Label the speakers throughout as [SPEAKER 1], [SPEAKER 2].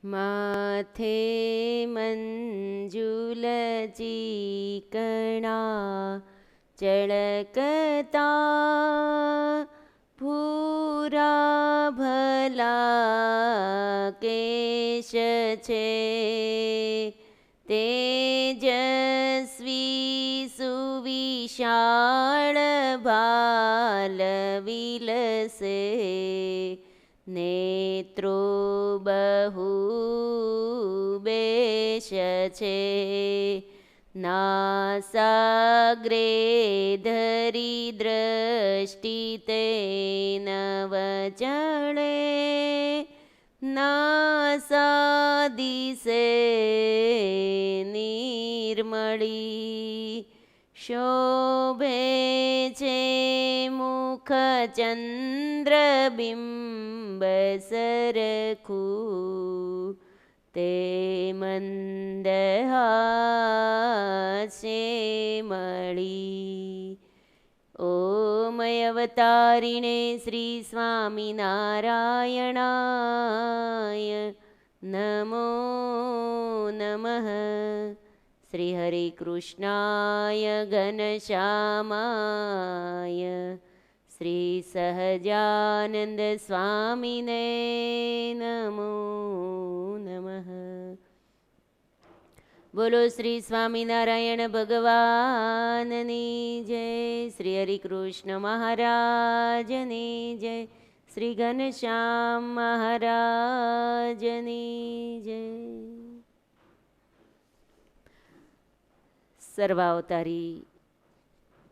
[SPEAKER 1] માથે મંજુલ ચીકણા ચળકતા ભૂરા ભલા કેશ છે. તેજસ્વી સુવિશાળ ભાલ વિલસે. નેત્રો બહુ બેશ છે. નાસાગ્રે ધરી દ્રષ્ટિ તે નવચળે. નાસાદિશે નિર્મળી. શોભે છે મુખ ચંદ્રબિંબ સરખું. તે મંદહાસે મળી. ઓમ અવતારિણે શ્રી સ્વામિનારાયણાય નમો નમઃ. શ્રી હરિ કૃષ્ણાય ઘનશ્યામાય શ્રી સહજાનંદ સ્વામિને નમો નમઃ. બોલો શ્રી સ્વામિનારાયણ ભગવાનની જય. શ્રી હરિકૃષ્ણ મહારાજની જય. શ્રી ઘનશ્યામ મહારાજની જય. સર્વાવતારી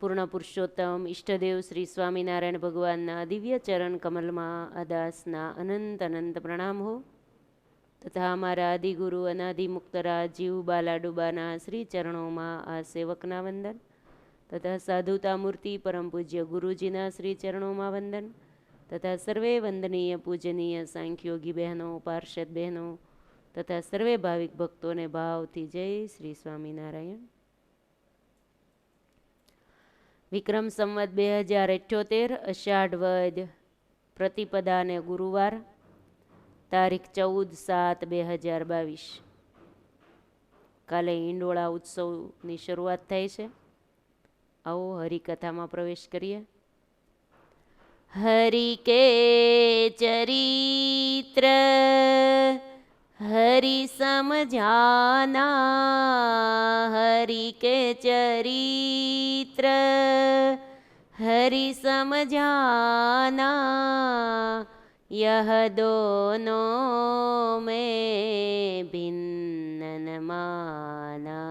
[SPEAKER 1] પૂર્ણ પુરુષોત્તમ ઈષ્ટદેવ શ્રી સ્વામિનારાયણ ભગવાનના દિવ્ય ચરણ કમલમાં અદાસના અનંત અનંત પ્રણામ હો. તથા અમારા આદિગુરુ અનાદિ મુક્તરા જીવ બાલાડુબાના શ્રી ચરણોમાં આ સેવકના વંદન, તથા સાધુતા મૂર્તિ પરમ પૂજ્ય ગુરુજીના શ્રી ચરણોમાં વંદન, તથા સર્વે વંદનીય પૂજનીય સાંખ્યોગી બહેનો, પાર્ષદ બહેનો તથા સર્વે ભાવિક ભક્તોને ભાવથી જય શ્રી સ્વામિનારાયણ. વિક્રમ સંવત 2078 અષાઢ વદ પ્રતિપદાને ગુરુવાર, તારીખ 14/7/2022. કાલે હિંડોળા ઉત્સવની શરૂઆત થાય છે. આવો હરિકથામાં પ્રવેશ કરીએ. હરિ કે ચરિત્ર હરિ સમજાના. હરિ કે ચરિત્ર હરિ સમજાના. यह दोनों में भिन्न न माना.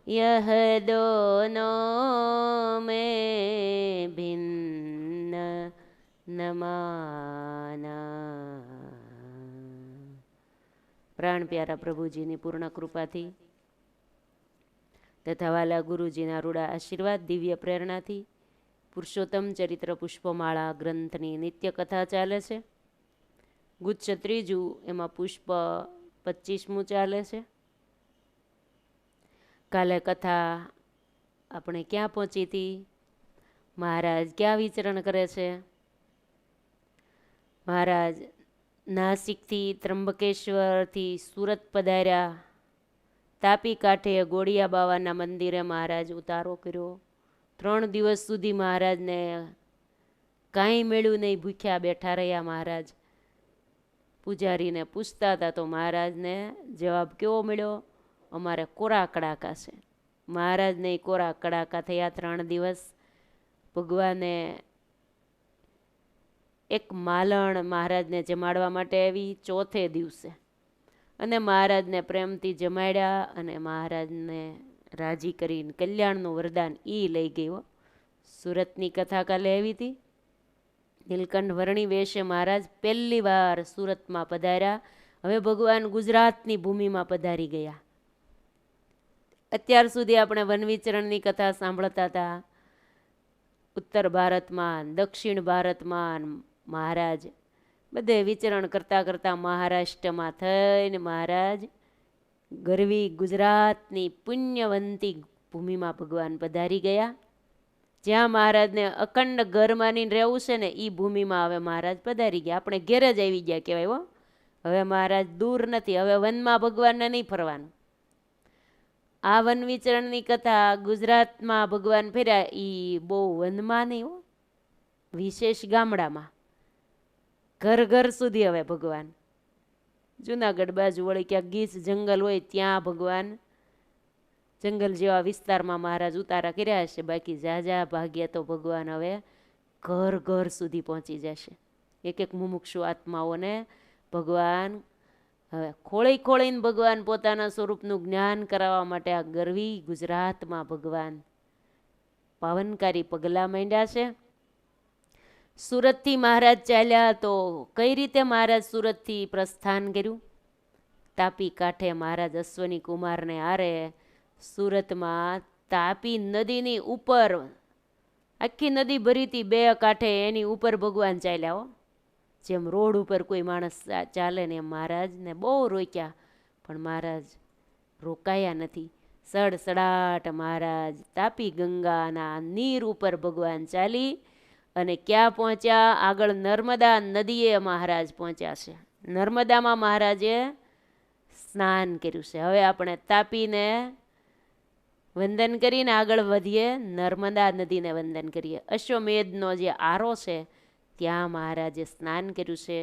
[SPEAKER 1] यह दोनों में भिन्न न माना. પ્રાણ પ્યારા પ્રભુજીની પૂર્ણ કૃપાથી તથા વાલા ગુરુજીના રૂડા આશીર્વાદ, દિવ્ય પ્રેરણાથી પુરુષોત્તમ ચરિત્ર પુષ્પમાળા ગ્રંથની નિત્ય કથા ચાલે છે. ગુચ્છ ત્રીજું, એમાં પુષ્પ 25મું ચાલે છે. કાલે કથા આપણે ક્યાં પહોંચી હતી? મહારાજ ક્યાં વિચરણ કરે છે? મહારાજ નાસિકથી ત્રંબકેશ્વરથી સુરત પધાર્યા. તાપી કાંઠે ગોળિયા બાવાના મંદિરે મહારાજ ઉતારો કર્યો. 3 દિવસ સુધી મહારાજને કાંઈ મળ્યું નહીં, ભૂખ્યા બેઠા રહ્યા. મહારાજ પૂજારીને પૂછતા હતા તો મહારાજને જવાબ કેવો મળ્યો? અમારે કોરા કડાકા છે. મહારાજને કોરા કડાકા થયા. 3 દિવસ ભગવાને એક માલણ મહારાજને જમાડવા માટે આવી 4થે દિવસે, અને મહારાજને પ્રેમથી જમાડ્યા અને મહારાજને રાજી કરીને કલ્યાણનું વરદાન લઈ ગયો. સુરતની કથા કાલે આવી હતી. નીલકંઠ વર્ણી વેશે મહારાજ પહેલી વાર સુરતમાં પધાર્યા. હવે ભગવાન ગુજરાતની ભૂમિમાં પધારી ગયા. અત્યાર સુધી આપણે વનવિચરણની કથા સાંભળતા હતા. ઉત્તર ભારતમાં, દક્ષિણ ભારતમાં મહારાજ બધે વિચરણ કરતાં કરતાં મહારાષ્ટ્રમાં થઈને મહારાજ ગરવી ગુજરાતની પુણ્યવંતી ભૂમિમાં ભગવાન પધારી ગયા. જ્યાં મહારાજને અખંડ ઘર માનીને રહેવું છે ને એ ભૂમિમાં હવે મહારાજ પધારી ગયા. આપણે ઘેર જ આવી ગયા કહેવાય. હો, હવે મહારાજ દૂર નથી, હવે વનમાં ભગવાનને નહીં ફરવાનું. આ વન વિચરણની કથા ગુજરાતમાં ભગવાન ફેર્યા એ બહુ વનમાં નહીં હો, વિશેષ ગામડામાં ઘર ઘર સુધી. હવે ભગવાન જુનાગઢ બાજુ વળી ક્યાંક ગીચ જંગલ હોય ત્યાં ભગવાન જંગલ જેવા વિસ્તારમાં મહારાજ ઉતારા કર્યા હશે. બાકી ઝાઝા ભાગ્યા તો ભગવાન હવે ઘર ઘર સુધી પહોંચી જશે. એક એક મુમુક્ષુ આત્માઓને ભગવાન હવે ખોળી ખોળીને ભગવાન પોતાના સ્વરૂપનું જ્ઞાન કરાવવા માટે આ ગરવી ગુજરાતમાં ભગવાન પાવનકારી પગલાં માંડ્યા છે. સુરતથી મહારાજ ચાલ્યા તો કઈ રીતે મહારાજ સુરતથી પ્રસ્થાન કર્યું? તાપી કાંઠે મહારાજ અશ્વની કુમારને હારે સુરતમાં તાપી નદીની ઉપર, આખી નદી ભરી હતી બે કાંઠે, એની ઉપર ભગવાન ચાલ્યા હો. જેમ રોડ ઉપર કોઈ માણસ ચાલે ને એમ મહારાજને બહુ રોક્યા, પણ મહારાજ રોકાયા નથી. સડસડાટ મહારાજ તાપી ગંગાના નીર ઉપર ભગવાન ચાલી અને ક્યાં પહોંચ્યા? આગળ નર્મદા નદીએ મહારાજ પહોંચ્યા છે. નર્મદામાં મહારાજે સ્નાન કર્યું છે. હવે આપણે તાપીને વંદન કરીને આગળ વધીએ, નર્મદા નદીને વંદન કરીએ. અશ્વમેધનો જે આરો છે ત્યાં મહારાજે સ્નાન કર્યું છે.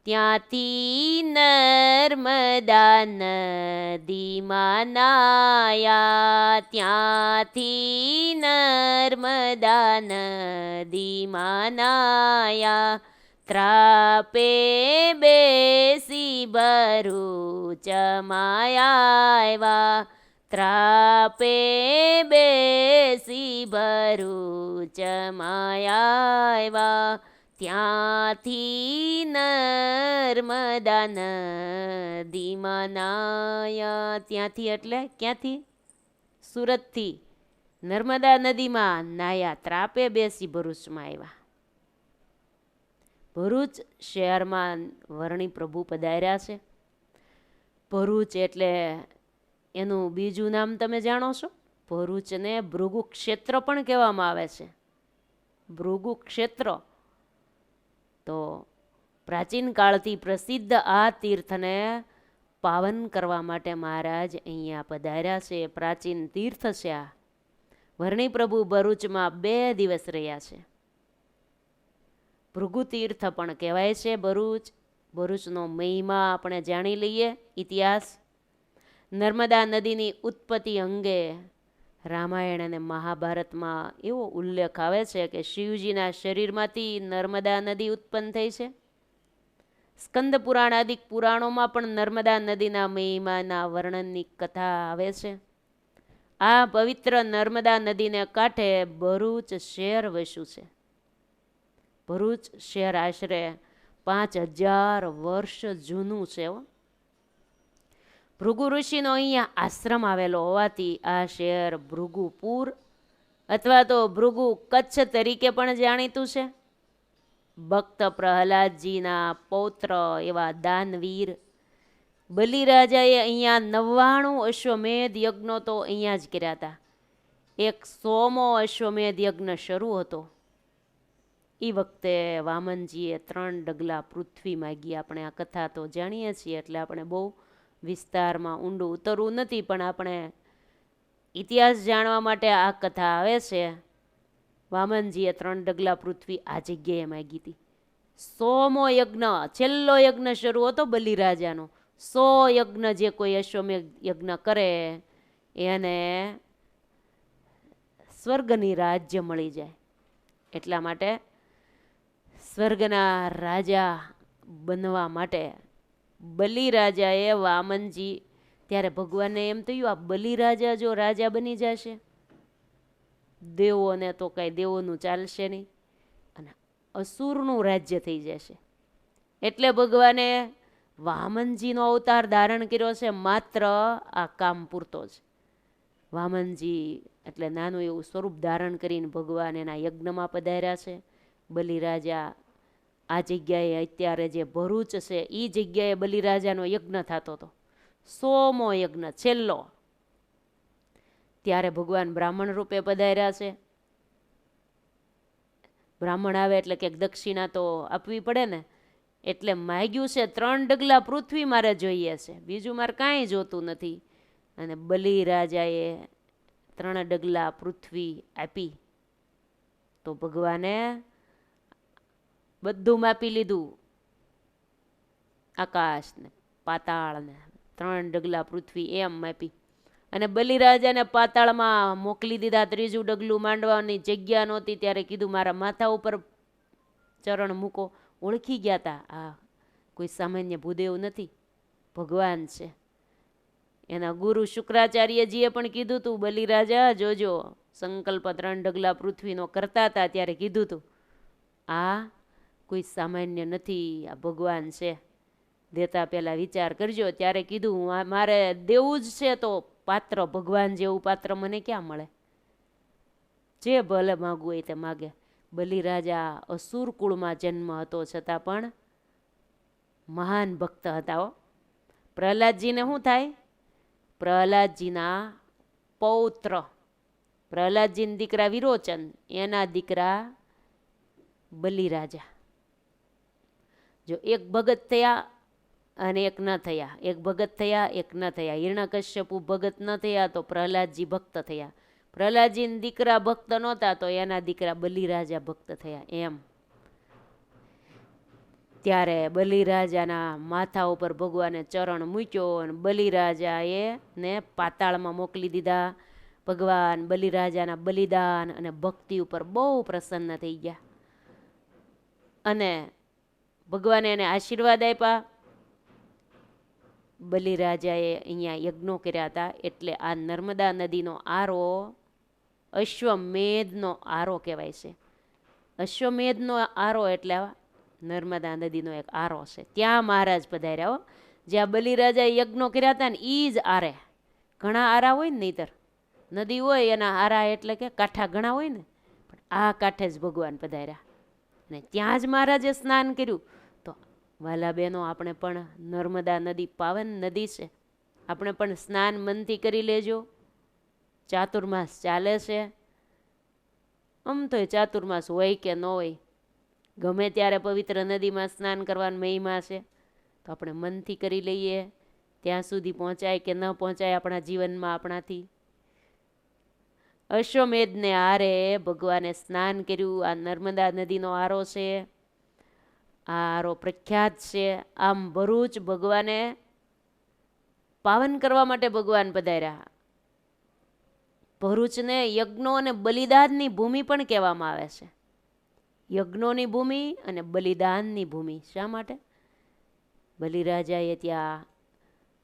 [SPEAKER 1] ત્યાંથી નર્મદા નદીમાં નાયા, ત્યાંથી નર્મદા નદીમાં નાયા, ત્રાપે બેસી ભરૂચમાં આવ્યા, ત્રાપે બેસી ભરૂચમાં આવ્યા, ત્યાંથી નર્મદા નદીમાં નાયા. ત્યાંથી એટલે ક્યાંથી? સુરતથી નર્મદા નદીમાં નાયા, ત્રાપે બેસી ભરૂચમાં આવ્યા. ભરૂચ શહેરમાં વર્ણી પ્રભુ પધાર્યા છે. ભરૂચ એટલે એનું બીજું નામ તમે જાણો છો? ભરૂચને ભૃગુ ક્ષેત્ર પણ કહેવામાં આવે છે. ભૃગુ ક્ષેત્ર. તો પ્રાચીન કાળથી પ્રસિદ્ધ આ તીર્થને પાવન કરવા માટે મહારાજ અહીંયા પધાર્યા છે. પ્રાચીન તીર્થ છે આ. વર્ણી પ્રભુ ભરૂચમાં 2 દિવસ રહ્યા છે. ભૃગુ તીર્થ પણ કહેવાય છે ભરૂચ. ભરૂચનો મહિમા આપણે જાણી લઈએ, ઇતિહાસ. નર્મદા નદીની ઉત્પત્તિ અંગે રામાયણ અને મહાભારતમાં એવો ઉલ્લેખ આવે છે કે શિવજીના શરીરમાંથી નર્મદા નદી ઉત્પન્ન થઈ છે. સ્કંદ પુરાણ આદિ પુરાણોમાં પણ નર્મદા નદીના મહિમાના વર્ણનની કથા આવે છે. આ પવિત્ર નર્મદા નદીને કાંઠે ભરૂચ શહેર વસ્યું છે. ભરૂચ શહેર આશરે 5000 વર્ષ જૂનું છે. ભૃગુ ઋષિનો અહીંયા આશ્રમ આવેલો હોવાથી આ શહેર ભૃગુપુર અથવા તો ભૃગુ કચ્છ તરીકે પણ જાણીતું છે. ભક્ત પ્રહલાદજીના પૌત્ર એવા દાનવીર બલિરાજાએ અહીંયા 99 અશ્વમેધ યજ્ઞો તો અહીંયા જ કર્યા હતા. 100મો અશ્વમેધ યજ્ઞ શરૂ હતો. એ વખતે વામનજીએ 3 ડગલા પૃથ્વી માગી. આપણે આ કથા તો જાણીએ છીએ એટલે આપણે બહુ વિસ્તારમાં ઊંડું ઉતરવું નથી, પણ આપણે ઇતિહાસ જાણવા માટે આ કથા આવે છે. વામનજીએ 3 ડગલા પૃથ્વી આ જગ્યાએ માગી હતી. 100મો યજ્ઞ, છેલ્લો યજ્ઞ શરૂ હતો બલિરાજાનો. 100 યજ્ઞ જે કોઈ અશ્વમેધ યજ્ઞ કરે એને સ્વર્ગની રાજ્ય મળી જાય. એટલા માટે સ્વર્ગના રાજા બનવા માટે બલિરાજાએ વામનજી, ત્યારે ભગવાનને એમ થયું આ બલિરાજા જો રાજા બની જશે, દેવોને તો કાંઈ દેવોનું ચાલશે નહીં અને અસુરનું રાજ્ય થઈ જશે. એટલે ભગવાને વામનજીનો અવતાર ધારણ કર્યો છે માત્ર આ કામ પૂરતો જ. વામનજી એટલે નાનું એવું સ્વરૂપ ધારણ કરીને ભગવાન એના યજ્ઞમાં પધાર્યા છે. બલિરાજા આ જગ્યાએ અત્યારે જે ભરૂચ છે એ જગ્યાએ બલિરાજાનો યજ્ઞ થતો હતો. 100મો યજ્ઞ છેલ્લો. ત્યારે ભગવાન બ્રાહ્મણ રૂપે પધાર્યા છે. બ્રાહ્મણ આવે એટલે ક્યાંક દક્ષિણા તો આપવી પડે ને, એટલે માગ્યું છે 3 ડગલા પૃથ્વી મારે જોઈએ છે, બીજું મારે કાંઈ જોતું નથી. અને બલિરાજાએ 3 ડગલા પૃથ્વી આપી તો ભગવાને બધું માપી લીધું, આકાશને પાતાળને 3 ડગલા પૃથ્વી એમ માપી. અને બલિરાજાને પાતાળમાં મોકલી દીધા. 3જું ડગલું માંડવાની જગ્યા નહોતી ત્યારે કીધું મારા માથા ઉપર ચરણ મૂકો. ઓળખી ગયા હતા આ કોઈ સામાન્ય ભૂદેવ નથી, ભગવાન છે. એના ગુરુ શુક્રાચાર્યજીએ પણ કીધું હતું બલિરાજા જોજો, સંકલ્પ 3 ડગલા પૃથ્વીનો કરતા હતા ત્યારે કીધું હતું આ કોઈ સામાન્ય નથી, આ ભગવાન છે, દેતા પહેલાં વિચાર કરજો. ત્યારે કીધું મારે દેવું જ છે તો પાત્ર ભગવાન જેવું પાત્ર મને ક્યાં મળે, જે ભલે માગવું હોય તે માગે. બલિરાજા અસુર કુળમાં જન્મ હતો છતાં પણ મહાન ભક્ત હતા હો. પ્રહલાદજીને શું થાય? પ્રહલાદજીના પૌત્ર, પ્રહલાદજીના દીકરા વિરોચન, એના દીકરા બલિરાજા. જો એક ભગત થયા અને એક ન થયા, એક ભગત થયા એક ન થયા. હિરણ્યકશ્યપુ ભગત ન થયા તો પ્રહલાદજી ભક્ત થયા. પ્રહલાદજીના દીકરા ભક્ત નહોતા તો એના દીકરા બલિરાજા ભક્ત થયા. એમ ત્યારે બલિરાજાના માથા ઉપર ભગવાને ચરણ મૂક્યો અને બલિરાજાએ ને પાતાળમાં મોકલી દીધા. ભગવાન બલિરાજાના બલિદાન અને ભક્તિ ઉપર બહુ પ્રસન્ન થઈ ગયા અને ભગવાને એને આશીર્વાદ આપ્યા. બલિરાજાએ અહીંયા યજ્ઞો કર્યા હતા એટલે આ નર્મદા નદીનો આરો અશ્વમેધનો આરો કહેવાય છે. અશ્વમેધનો આરો એટલે નર્મદા નદીનો એક આરો છે. ત્યાં મહારાજ પધાર્યા હો. જ્યાં બલિરાજાએ યજ્ઞો કર્યા હતા ને એ જ આરે. ઘણા આરા હોય ને, નહીતર નદી હોય એના આરા એટલે કે કાંઠા ઘણા હોય ને, પણ આ કાંઠે જ ભગવાન પધાર્યા ને ત્યાં જ મહારાજે સ્નાન કર્યું. તો વાલા બહેનો, આપણે પણ નર્મદા નદી પાવન નદી છે, આપણે પણ સ્નાન મનથી કરી લેજો. ચાતુર્માસ ચાલે છે, આમ તો ચાતુર્માસ હોય કે ન હોય, ગમે ત્યારે પવિત્ર નદીમાં સ્નાન કરવાની મહિમા છે. તો આપણે મનથી કરી લઈએ. ત્યાં સુધી પહોંચાય કે ન પહોંચાય આપણા જીવનમાં આપણાથી. અશ્વમેધને આરે ભગવાને સ્નાન કર્યું. આ નર્મદા નદીનો આરો છે, આ આરો પ્રખ્યાત છે. આમ ભરૂચ ભગવાને પાવન કરવા માટે ભગવાન પધાર્યા. ભરૂચને યજ્ઞો અને બલિદાનની ભૂમિ પણ કહેવામાં આવે છે. યજ્ઞોની ભૂમિ અને બલિદાનની ભૂમિ. શા માટે? બલિરાજાએ ત્યાં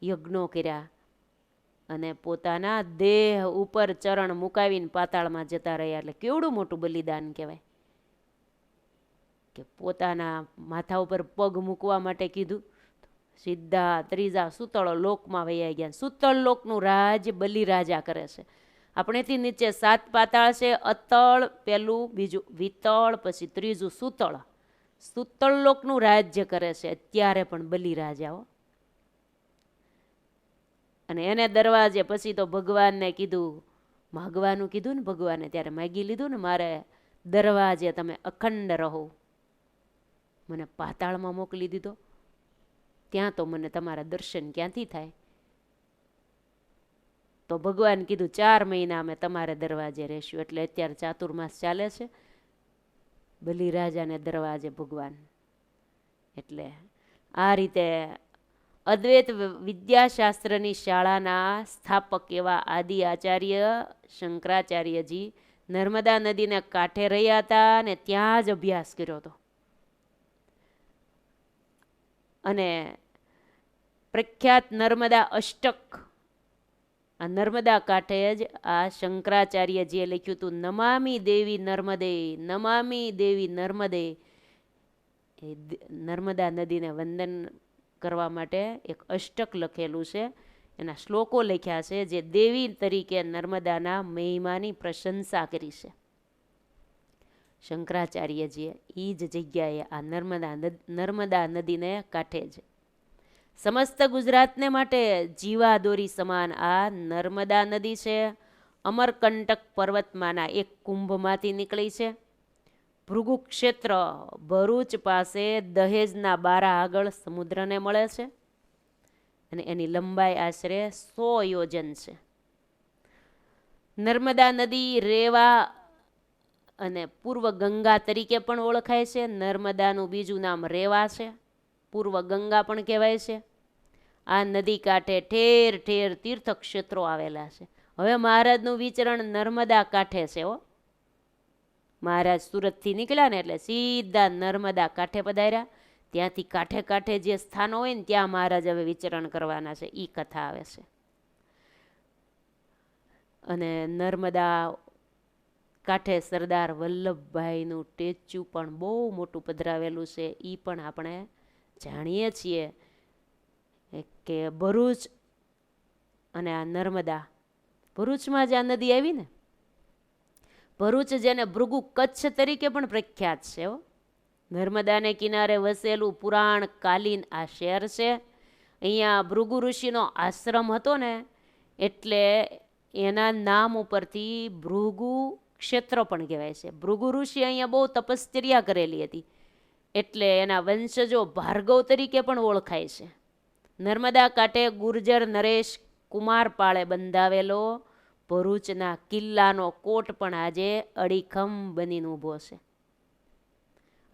[SPEAKER 1] યજ્ઞો કર્યા અને પોતાના દેહ ઉપર ચરણ મુકાવીને પાતાળમાં જતા રહ્યા. એટલે કેવડું મોટું બલિદાન કહેવાય કે પોતાના માથા ઉપર પગ મૂકવા માટે કીધું, સીધા 3જા સુતળ લોકમાં વૈયા ગયા. સુતળ લોકનું રાજ બલિરાજા કરે છે. આપણેથી નીચે 7 પાતાળ છે. અતળ પેલું, બીજું વિતળ, પછી 3જું સુતળ. સુતળ લોકનું રાજ્ય કરે છે અત્યારે પણ બલિરાજાઓ. અને એને દરવાજે પછી તો ભગવાનને કીધું, માગવાનું કીધું ને ભગવાને, ત્યારે માગી લીધું ને, મારે દરવાજે તમે અખંડ રહો. મને પાતાળમાં મોકલી દીધો, ત્યાં તો મને તમારા દર્શન ક્યાંથી થાય? તો ભગવાન કીધું 4 મહિના અમે તમારે દરવાજે રહેશું. એટલે અત્યારે ચાતુર્માસ ચાલે છે, બલિરાજાને દરવાજે ભગવાન. એટલે આ રીતે અદ્વૈત વિદ્યાશાસ્ત્રની શાળાના સ્થાપક એવા આદિ આચાર્ય શંકરાચાર્યજી નર્મદા નદીને કાંઠે રહ્યા હતા અને ત્યાં જ અભ્યાસ કર્યો હતો. અને પ્રખ્યાત નર્મદા અષ્ટક, આ નર્મદા કાંઠે જ આ શંકરાચાર્યજીએ લખ્યું હતું, નમામી દેવી નર્મદે, નમામી દેવી નર્મદે. એ નર્મદા નદીને વંદન કરવા માટે એક અષ્ટક લખેલું છે. એના શ્લોકો લખ્યા છે જે દેવી તરીકે નર્મદાના મહિમાની પ્રશંસા કરી છે શંકરાચાર્યજીએ. એ જ જગ્યાએ આ નર્મદા નદીને કાંઠે જ સમસ્ત ગુજરાતને માટે જીવાદોરી સમાન આ નર્મદા નદી છે. અમરકંટક પર્વતમાંના એક કુંભમાંથી નીકળી છે. ભૃગુ ક્ષેત્ર ભરૂચ પાસે દહેજના બારા આગળ સમુદ્રને મળે છે અને એની લંબાઈ આશરે 100 યોજન છે. નર્મદા નદી રેવા અને પૂર્વ ગંગા તરીકે પણ ઓળખાય છે. નર્મદાનું બીજું નામ રેવા છે, પૂર્વ ગંગા પણ કહેવાય છે. આ નદી કાંઠે ઠેર ઠેર તીર્થક્ષેત્રો આવેલા છે. હવે મહારાજનું વિચરણ નર્મદા કાંઠે છે. મહારાજ સુરતથી નીકળ્યા ને એટલે સીધા નર્મદા કાંઠે પધાર્યા. ત્યાંથી કાંઠે કાંઠે જે સ્થાનો હોય ને ત્યાં મહારાજ હવે વિચરણ કરવાના છે. એ કથા આવે છે. અને નર્મદા કાંઠે સરદાર વલ્લભભાઈનું સ્ટેચ્યુ પણ બહુ મોટું પધરાવેલું છે. એ પણ આપણે જાણીએ છીએ કે ભરૂચ અને આ નર્મદા, ભરૂચમાં જ આ નદી આવી ને, ભરૂચ જેને ભૃગુ કચ્છ તરીકે પણ પ્રખ્યાત છે. નર્મદાને કિનારે વસેલું પુરાણકાલીન આ શહેર છે. અહીંયા ભૃગુ ઋષિનો આશ્રમ હતો ને એટલે એના નામ ઉપરથી ભૃગુ ક્ષેત્ર પણ કહેવાય છે. ભૃગુ ઋષિ અહીંયા બહુ તપશ્ચર્યા કરેલી હતી એટલે એના વંશજો ભાર્ગવ તરીકે પણ ઓળખાય છે. નર્મદા કાંઠે ગુર્જર નરેશ કુમારપાળે બંધાવેલો ભરૂચના કિલ્લાનો કોટ પણ આજે અડીખમ બનીને ઊભો છે.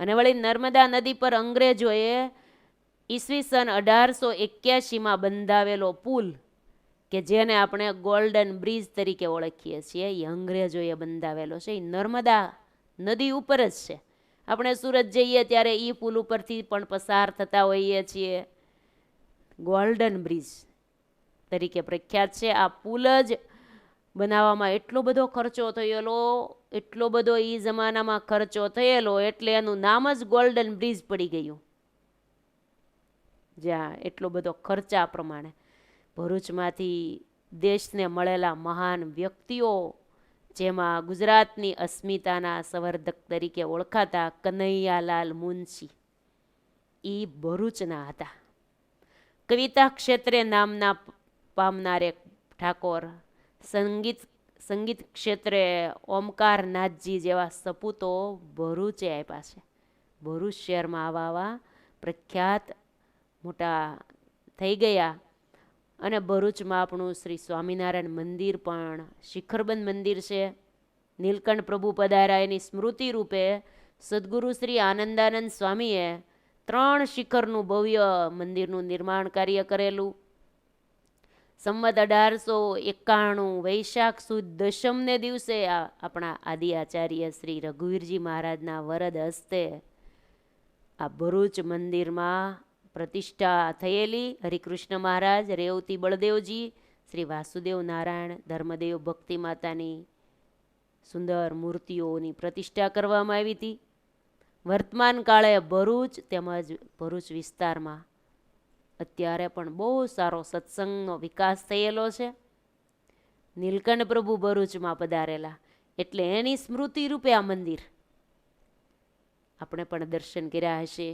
[SPEAKER 1] અને વળી નર્મદા નદી પર અંગ્રેજોએ ઈસવીસન 1881માં બંધાવેલો પુલ કે જેને આપણે ગોલ્ડન બ્રિજ તરીકે ઓળખીએ છીએ, એ અંગ્રેજોએ બંધાવેલો છે. એ નર્મદા નદી ઉપર જ છે. આપણે સુરત જઈએ ત્યારે એ પુલ ઉપરથી પણ પસાર થતા હોઈએ છીએ. ગોલ્ડન બ્રિજ તરીકે પ્રખ્યાત છે. આ પુલ જ બનાવવામાં એટલો બધો ખર્ચો થયેલો, એટલો બધો એ જમાનામાં ખર્ચો થયેલો એટલે એનું નામ જ ગોલ્ડન બ્રિજ પડી ગયું. જ્યાં એટલો બધો ખર્ચા પ્રમાણે ભરૂચમાંથી દેશને મળેલા મહાન વ્યક્તિઓ, જેમાં ગુજરાતની અસ્મિતાના સંવર્ધક તરીકે ઓળખાતા કનૈયાલાલ મુનશી, એ ભરૂચના હતા. કવિતા ક્ષેત્રે નામના પામનાર એક ઠાકોર, સંગીત ક્ષેત્રે ઓમકારનાથજી જેવા સપૂતો ભરૂચે આપ્યા છે. ભરૂચ શહેરમાં આવા પ્રખ્યાત મોટા થઈ ગયા. અને ભરૂચમાં આપણું શ્રી સ્વામિનારાયણ મંદિર પણ શિખરબંધ મંદિર છે. નીલકંઠ પ્રભુ પધાર્યા એની સ્મૃતિ રૂપે સદગુરુ શ્રી આનંદાનંદ સ્વામીએ 3 શિખરનું ભવ્ય મંદિરનું નિર્માણ કાર્ય કરેલું. સંવત 1891 વૈશાખ સુદ દશમને દિવસે આપણા આદિ આચાર્ય શ્રી રઘુવીરજી મહારાજના વરદ હસ્તે આ ભરૂચ મંદિરમાં પ્રતિષ્ઠા થયેલી. હરિકૃષ્ણ મહારાજ, રેવતી બળદેવજી, શ્રી વાસુદેવ નારાયણ, ધર્મદેવ ભક્તિ માતાની સુંદર મૂર્તિઓની પ્રતિષ્ઠા કરવામાં આવી હતી. વર્તમાન કાળે ભરૂચ તેમજ ભરૂચ વિસ્તારમાં અત્યારે પણ બહુ સારો સત્સંગનો વિકાસ થયેલો છે. નીલકંઠ પ્રભુ ભરૂચમાં પધારેલા એટલે એની સ્મૃતિ રૂપે આ મંદિર આપણે પણ દર્શન કર્યા હશે.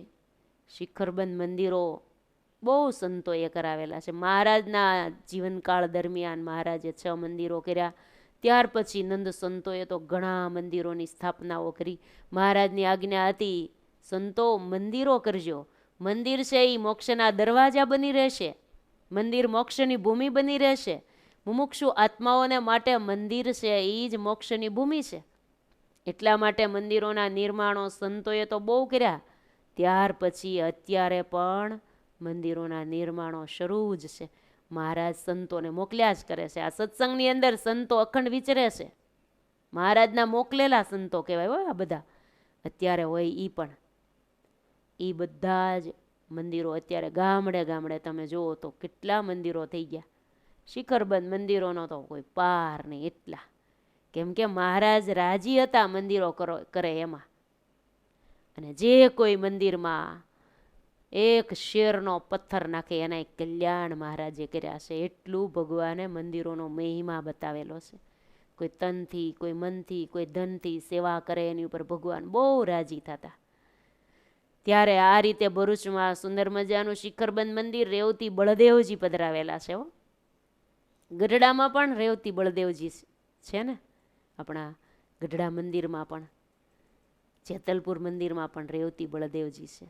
[SPEAKER 1] શિખરબંધ મંદિરો બહુ સંતોએ કરાવેલા છે. મહારાજના જીવનકાળ દરમિયાન મહારાજે 6 મંદિરો કર્યા. ત્યાર પછી નંદ સંતોએ તો ઘણા મંદિરોની સ્થાપનાઓ કરી. મહારાજની આજ્ઞા હતી, સંતો મંદિરો કરજો. મંદિર છે એ મોક્ષના દરવાજા બની રહેશે, મંદિર મોક્ષની ભૂમિ બની રહેશે. મુમુક્ષુ આત્માઓને માટે મંદિર છે એ જ મોક્ષની ભૂમિ છે. એટલા માટે મંદિરોના નિર્માણો સંતોએ તો બહુ કર્યા. ત્યાર પછી અત્યારે પણ મંદિરોના નિર્માણો શરૂ જ છે. મહારાજ સંતોને મોકલ્યા જ કરે છે. આ સત્સંગની અંદર સંતો અખંડ વિચરે છે. મહારાજના મોકલેલા સંતો કહેવાય હોય આ બધા. અત્યારે હોય એ પણ એ બધા જ મંદિરો અત્યારે ગામડે ગામડે તમે જુઓ તો કેટલા મંદિરો થઈ ગયા. શિખરબંધ મંદિરોનો તો કોઈ પાર નહીં એટલા. કેમ કે મહારાજ રાજી હતા મંદિરો કરે એમાં. અને જે કોઈ મંદિરમાં એક શેરનો પથ્થર નાખે એના કલ્યાણ મહારાજે કર્યા છે. એટલું ભગવાને મંદિરોનો મહિમા બતાવેલો છે. કોઈ તનથી, કોઈ મનથી, કોઈ ધનથી સેવા કરે એની ઉપર ભગવાન બહુ રાજી થતા. ત્યારે આ રીતે ભરૂચમાં સુંદર મજાનું શિખરબંધ મંદિર રેવતી બળદેવજી પધરાવેલા છે. ગઢડામાં પણ રેવતી બળદેવજી છે ને, આપણા ગઢડા મંદિરમાં પણ જેતલપુર મંદિરમાં પણ રેવતી બળદેવજી છે.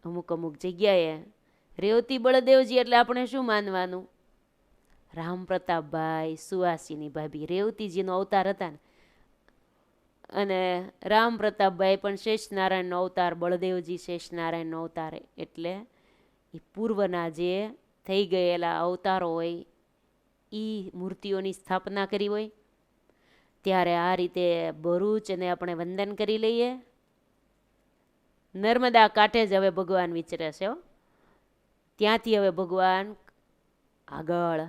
[SPEAKER 1] અમુક અમુક જગ્યાએ રેવતી બળદેવજી એટલે આપણે શું માનવાનું? રામ પ્રતાપભાઈ, સુવાસીની ભાભી રેવતીજીનો અવતાર હતા ને. અને રામ પ્રતાપભાઈ પણ શેષનારાયણનો અવતાર, બળદેવજી શેષનારાયણનો અવતાર. એટલે એ પૂર્વના જે થઈ ગયેલા અવતારો હોય એ મૂર્તિઓની સ્થાપના કરી હોય. ત્યારે આ રીતે ભરૂચને આપણે વંદન કરી લઈએ. નર્મદા કાંઠે જ હવે ભગવાન વિચરે છે. ત્યાંથી હવે ભગવાન આગળ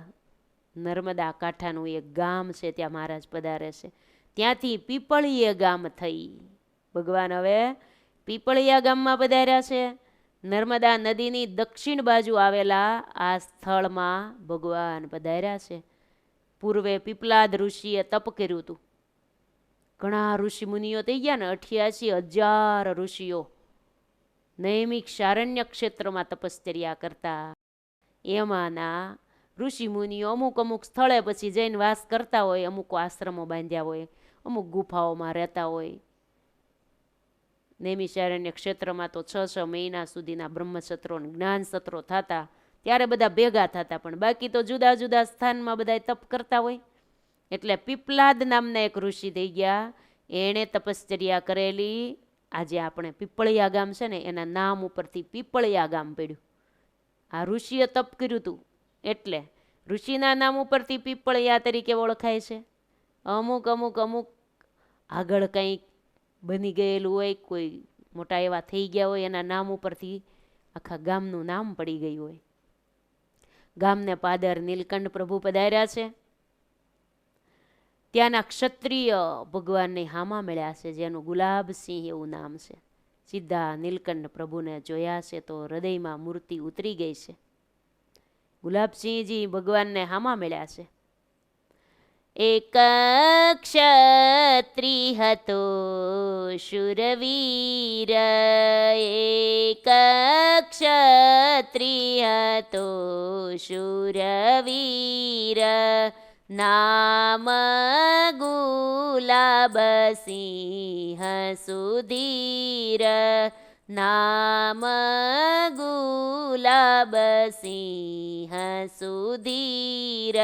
[SPEAKER 1] નર્મદા કાંઠાનું એક ગામ છે, ત્યાં મહારાજ પધારે છે. ત્યાંથી પીપળીય ગામ થઈ ભગવાન હવે પીપળિયા ગામમાં પધાર્યા છે. નર્મદા નદીની દક્ષિણ બાજુ આવેલા આ સ્થળમાં ભગવાન પધાર્યા છે. પૂર્વે પીપલાદ ઋષિએ તપ કર્યું હતું. ઘણા ઋષિ મુનિઓ થઈ ગયા ને, 88,000 ઋષિઓ નૈમિક શારણ્ય ક્ષેત્રમાં તપશ્ચર્યા કરતા. એમાંના ઋષિ મુનિઓ અમુક અમુક સ્થળે પછી જઈને વાસ કરતા હોય, અમુક આશ્રમો બાંધ્યા હોય, અમુક ગુફાઓમાં રહેતા હોય. નૈમિષારણ્ય ક્ષેત્રમાં તો 6 મહિના સુધીના બ્રહ્મસત્રો જ્ઞાન સત્રો થતા, ત્યારે બધા ભેગા થતા. પણ બાકી તો જુદા જુદા સ્થાનમાં બધા તપ કરતા હોય. એટલે પીપલાદ નામના એક ઋષિ થઈ ગયા, એણે તપશ્ચર્યા કરેલી. આજે આપણે પીપળિયા ગામ છે ને, એના નામ ઉપરથી પીપળિયા ગામ પડ્યું. આ ઋષિએ તપ કર્યું હતું એટલે ઋષિના નામ ઉપરથી પીપળિયા તરીકે ઓળખાય છે. અમુક અમુક અમુક આગળ કંઈક બની ગયેલું હોય, કોઈ મોટા એવા થઈ ગયા હોય, એના નામ ઉપરથી આખા ગામનું નામ પડી ગયું હોય. ગામને પાદર નીલકંઠ પ્રભુ પધાર્યા છે. ત્યાંના ક્ષત્રિય ભગવાનને હામા મળ્યા છે, જેનું ગુલાબસિંહ એવું નામ છે. સીધા નીલકંઠ પ્રભુને જોયા છે તો હૃદયમાં મૂર્તિ ઉતરી ગઈ છે. ગુલાબસિંહજી ભગવાનને હામા મળ્યા છે. એક ક્ષત્રિ હતો શુરવીર, એક ક્ષત્રિ હતો શુરવીર, નામ ગુલાબસિંહ સુધીર, નામ ગુલાબસિંહ સુધીર.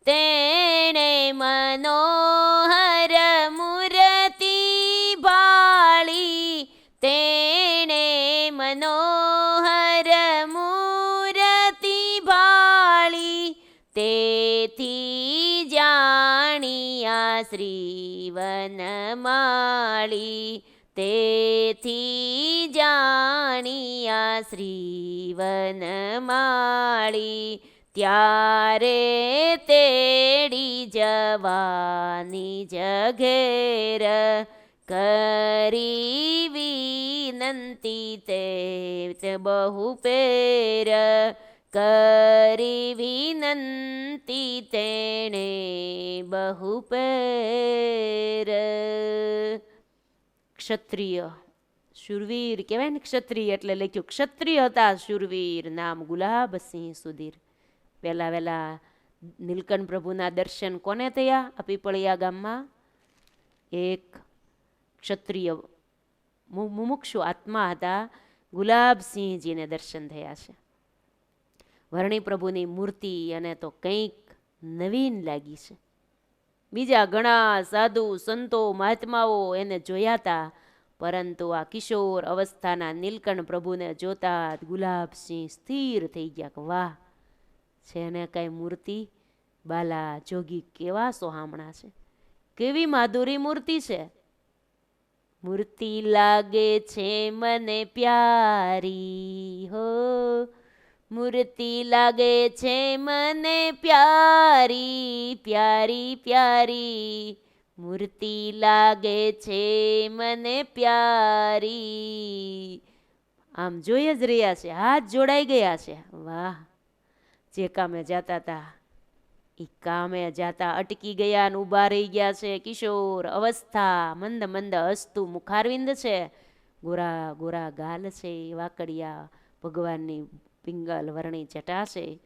[SPEAKER 1] તેણે મનોહર મૂર્તિ ભાળી, તેણે મનોહર મૂર્તિ ભાળી, તેથી જાણ્યા શ્રી વનમાળી, તેથી જાણ્યા શ્રી વનમાળી. ત્યારે તેડી જવાની જઘેર, કરી વિનંતી તે બહુ પેર, કરી વિનંતી તેણે બહુ પેર. ક્ષત્રિય શૂરવીર કહેવાય ને, ક્ષત્રિય એટલે લખ્યું ક્ષત્રિય હતા શૂરવીર, નામ ગુલાબસિંહ સુધીર. વહેલા વહેલા નીલકંઠ પ્રભુના દર્શન કોને થયા? આ પીપળિયા ગામમાં એક ક્ષત્રિય મુમુક્ષુ આત્મા હતા, ગુલાબસિંહજીને દર્શન થયા છે. વર્ણિ પ્રભુની મૂર્તિ અને તો કંઈક નવીન લાગી છે. બીજા ઘણા સાધુ સંતો મહાત્માઓ એને જોયા હતા, પરંતુ આ કિશોર અવસ્થાના નીલકંઠ પ્રભુને જોતા ગુલાબસિંહ સ્થિર થઈ ગયા કે વાહ, છે ને કઈ મૂર્તિ, બાલા જોગી કેવા સોહામણા છે, કેવી માધુરી મૂર્તિ છે. મૂર્તિ લાગે છે મને પ્યારી હો, મૂર્તિ લાગે છે મને પ્યારી, પ્યારી પ્યારી, મૂર્તિ લાગે છે મને પ્યારી. આમ જોઈ જ રહ્યા છે, હાથ જોડાઈ ગયા છે. વાહ, જે કામે જાતા હતા એ કામે જાતા અટકી ગયા ને ઊભા રહી ગયા છે. કિશોર અવસ્થા, મંદ મંદ હસતું મુખારવિંદ છે, ગોરા ગોરા ગાલ છે, વાકડિયા ભગવાનની પિંગલ વર્ણી જટા છે.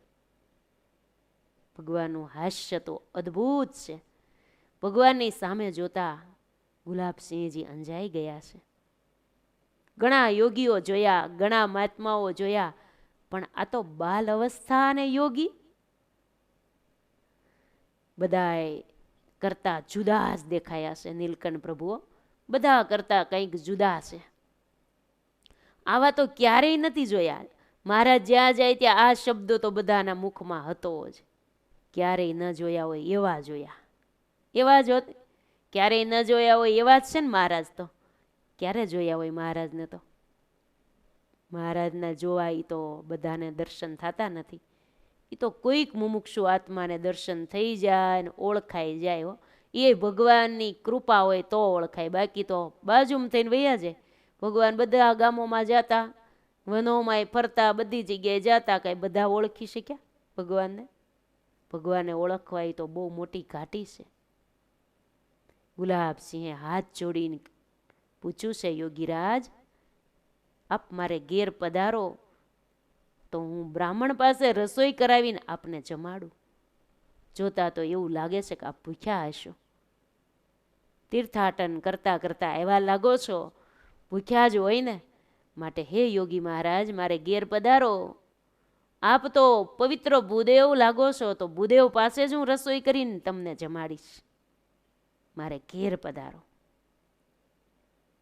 [SPEAKER 1] ભગવાનનું હાસ્ય તો અદ્ભુત છે. ભગવાનની સામે જોતા ગુલાબસિંહજી અંજાઈ ગયા છે. ઘણા યોગીઓ જોયા, ઘણા મહાત્માઓ જોયા, પણ આ તો બાલ અવસ્થા અને યોગી બધાય કરતા જુદા જ દેખાયા છે. નીલકંઠ પ્રભુઓ બધા કરતા કંઈક જુદા છે. આવા તો ક્યારેય નથી જોયા. મહારાજ જ્યાં જાય ત્યાં આ શબ્દો તો બધાના મુખમાં હતો જ. ક્યારેય ન જોયા હોય એવા જોયા, એવા જ ક્યારેય ન જોયા હોય એવા જ છે ને મહારાજ તો. ક્યારે જોયા હોય મહારાજને તો? મહારાજના જોવા એ તો બધાને દર્શન થતા નથી. એ તો કોઈક મુમુક્ષુ આત્માને દર્શન થઈ જાય ને ઓળખાઈ જાય હો. એ ભગવાનની કૃપા હોય તો ઓળખાય, બાકી તો બાજુમાં થઈને વૈયા જાય. ભગવાન બધા ગામોમાં જતા, વનોમાં ફરતા, બધી જગ્યાએ જતા, કાંઈ બધા ઓળખી શક્યા ભગવાનને? ભગવાનને ઓળખવા એ તો બહુ મોટી ઘાટી છે. ગુલાબસિંહે હાથ જોડીને પૂછ્યું છે, યોગીરાજ આપ મારે ઘેર પધારો તો હું બ્રાહ્મણ પાસે રસોઈ કરાવીને આપને જમાડું. જોતા તો એવું લાગે છે કે આપ ભૂખ્યા હશો. તીર્થાટન કરતા કરતા એવા લાગો છો, ભૂખ્યા જ હોય ને. માટે હે યોગી મહારાજ મારે ઘેર પધારો. આપ તો પવિત્ર ભૂદેવ લાગો છો, તો ભૂદેવ પાસે જ હું રસોઈ કરીને તમને જમાડીશ. મારે ઘેર પધારો.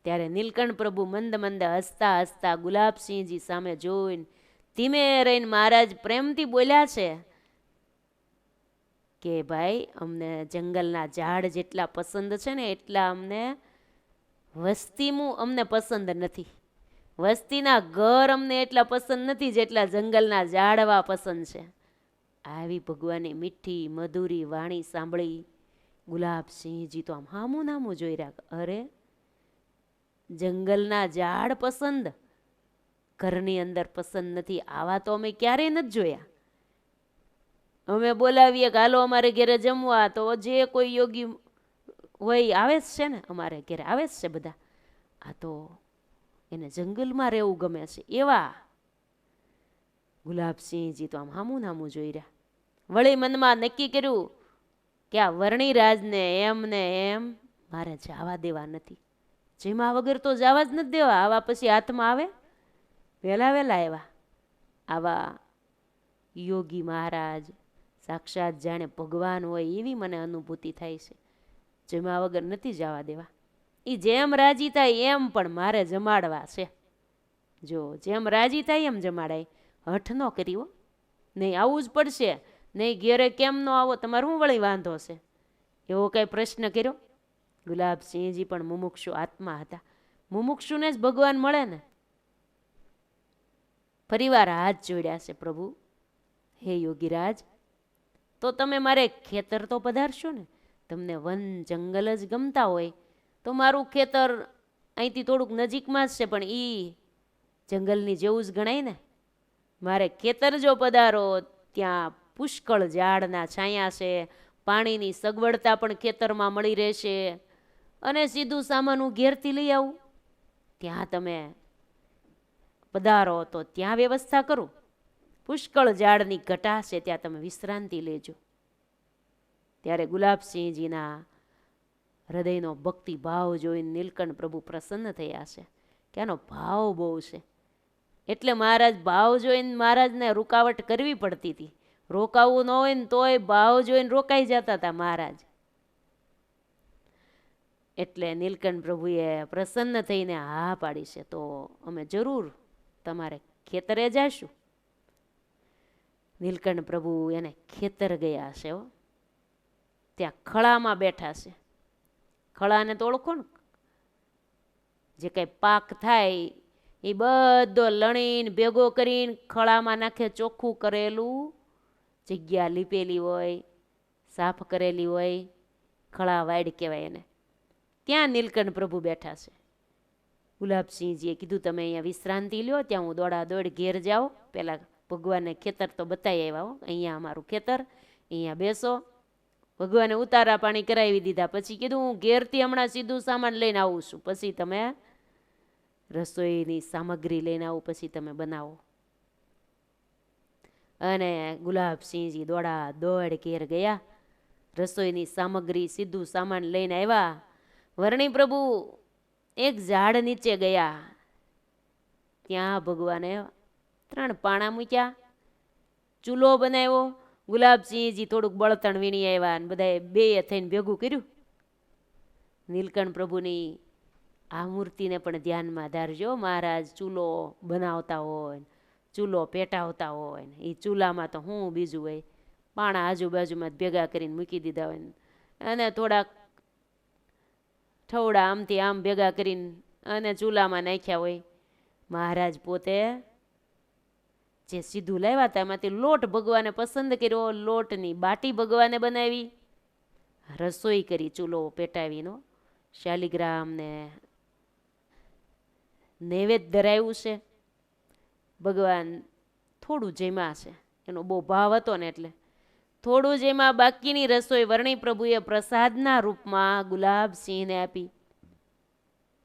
[SPEAKER 1] ત્યારે નીલકંઠ પ્રભુ મંદ મંદ હસતા હસતા ગુલાબસિંહજી સામે જોઈને ધીમે રહીને મહારાજ પ્રેમથી બોલ્યા છે કે ભાઈ અમને જંગલના ઝાડ જેટલા પસંદ છે ને એટલા અમને વસ્તીનું અમને પસંદ નથી. વસ્તીના ઘર અમને એટલા પસંદ નથી જેટલા જંગલના ઝાડવા પસંદ છે. આવી ભગવાનની મીઠી મધુરી વાણી સાંભળી ગુલાબસિંહજી તો આમ હામું નામું જોઈ રહ્યા. અરે જંગલના ઝાડ પસંદ, ઘરની અંદર પસંદ નથી, આવા તો અમે ક્યારેય નથી જોયા. અમે બોલાવીએ કે હાલો અમારે ઘેરે જમવા, તો જે કોઈ યોગી હોય આવે જ છે ને, અમારે ઘેરે આવે જ છે બધા. આ તો એને જંગલમાં રહેવું ગમે છે. એવા ગુલાબસિંહજી તો આમ હામું નામું જોઈ રહ્યા. વળી મનમાં નક્કી કર્યું કે આ વર્ણિરાજને એમ ને એમ મારે જવા દેવા નથી. જેમાં વગર તો જવા જ નથી દેવા. આવા પછી હાથમાં આવે? વહેલા વહેલા આવ્યા આવા યોગી મહારાજ સાક્ષાત જાણે ભગવાન હોય એવી મને અનુભૂતિ થાય છે. જેમાં વગર નથી જવા દેવા. એ જેમ રાજી થાય એમ પણ મારે જમાડવા છે. જો જેમ રાજી થાય એમ જમાડાય. હઠ ન કર્યો નહીં, આવવું જ પડશે. નહીં ઘેરે કેમ ન આવો, તમારે શું વળી વાંધો છે? એવો કઈ પ્રશ્ન કર્યો? ગુલાબસિંહજી પણ મુમુક્ષુ આત્મા હતા. મુમુક્ષુને જ ભગવાન મળે ને. ફરીવાર હાથ જોડ્યા છે. પ્રભુ હે યોગીરાજ, તો તમે મારે ખેતર તો પધારશો ને? તમને વન જંગલ જ ગમતા હોય તો મારું ખેતર અહીંથી થોડુંક નજીકમાં જ છે, પણ એ જંગલની જેવું જ ગણાય ને. મારે ખેતર જો પધારો, ત્યાં પુષ્કળ ઝાડના છાયા છે, પાણીની સગવડતા પણ ખેતરમાં મળી રહેશે, અને સીધું સામાન હું ઘેરથી લઈ આવું. ત્યાં તમે પધારો તો ત્યાં વ્યવસ્થા કરું. પુષ્કળ ઝાડની ઘટા છે, ત્યાં તમે વિશ્રાંતિ લેજો. ત્યારે ગુલાબસિંહજીના હૃદયનો ભક્તિ ભાવ જોઈને નીલકંઠ પ્રભુ પ્રસન્ન થયા છે કે આનો ભાવ બહુ છે. એટલે મહારાજ ભાવ જોઈને મહારાજને રૂકાવટ કરવી પડતી હતી. રોકાવું ન હોય ને તોય ભાવ જોઈને રોકાઈ જતા હતા મહારાજ. એટલે નીલકંઠ પ્રભુએ પ્રસન્ન થઈને હા પાડી છે, તો અમે જરૂર તમારે ખેતરે જઈશું. નીલકંઠ પ્રભુ એને ખેતર ગયા છે. ત્યાં ખળામાં બેઠા છે. ખળાને તો ઓળખો ને, જે કંઈ પાક થાય એ બધો લણીને ભેગો કરીને ખળામાં નાખે. ચોખ્ખું કરેલું જગ્યા લીપેલી હોય, સાફ કરેલી હોય, ખળા વાડ કહેવાય એને. ત્યાં નીલકંઠ પ્રભુ બેઠા છે. ગુલાબસિંહજીએ કીધું તમે અહીંયા વિશ્રાંતિ લ્યો, ત્યાં હું દોડા દોડ ઘેર જાઓ. પહેલાં ભગવાનને ખેતર તો બતાવી આવ્યા હો, અહીંયા અમારું ખેતર, અહીંયા બેસો. ભગવાને ઉતારા પાણી કરાવી દીધા. પછી કીધું હું ઘેરથી હમણાં સીધું સામાન લઈને આવું છું, પછી તમે રસોઈની સામગ્રી લઈને આવું, પછી તમે બનાવો. અને ગુલાબસિંહજી દોડા દોડ ઘેર ગયા. રસોઈની સામગ્રી સીધું સામાન લઈને આવ્યા. વર્ણિ પ્રભુ એક ઝાડ નીચે ગયા. ત્યાં ભગવાને 3 પાણા મૂક્યા, ચૂલો બનાવ્યો. ગુલાબસિંહજી થોડુંક બળતણ વીણી આવ્યા અને બધાએ 2 થઈને ભેગું કર્યું. નીલકંઠ પ્રભુની આ મૂર્તિને પણ ધ્યાનમાં ધારજો. મહારાજ ચૂલો બનાવતા હોય, ચૂલો પેટાવતા હોય, એ ચૂલામાં તો શું બીજું હોય, પાણા આજુબાજુમાં ભેગા કરીને મૂકી દીધા હોય અને થોડાક ઠવડા આમથી આમ ભેગા કરીને અને ચૂલામાં નાખ્યા હોય. મહારાજ પોતે જે સીધું લાવ્યા હતા એમાંથી લોટ ભગવાને પસંદ કર્યો, લોટની બાટી ભગવાને બનાવી, રસોઈ કરી ચૂલો પેટાવીનો, શાલિગ્રામને નૈવેદ્ય ધરાવ્યું છે. ભગવાન થોડું જેમાં છે, એનો બહુ ભાવ હતો ને એટલે થોડું જેમાં બાકીની રસોઈ વર્ણિ પ્રભુએ પ્રસાદના રૂપમાં ગુલાબસિંહને આપી.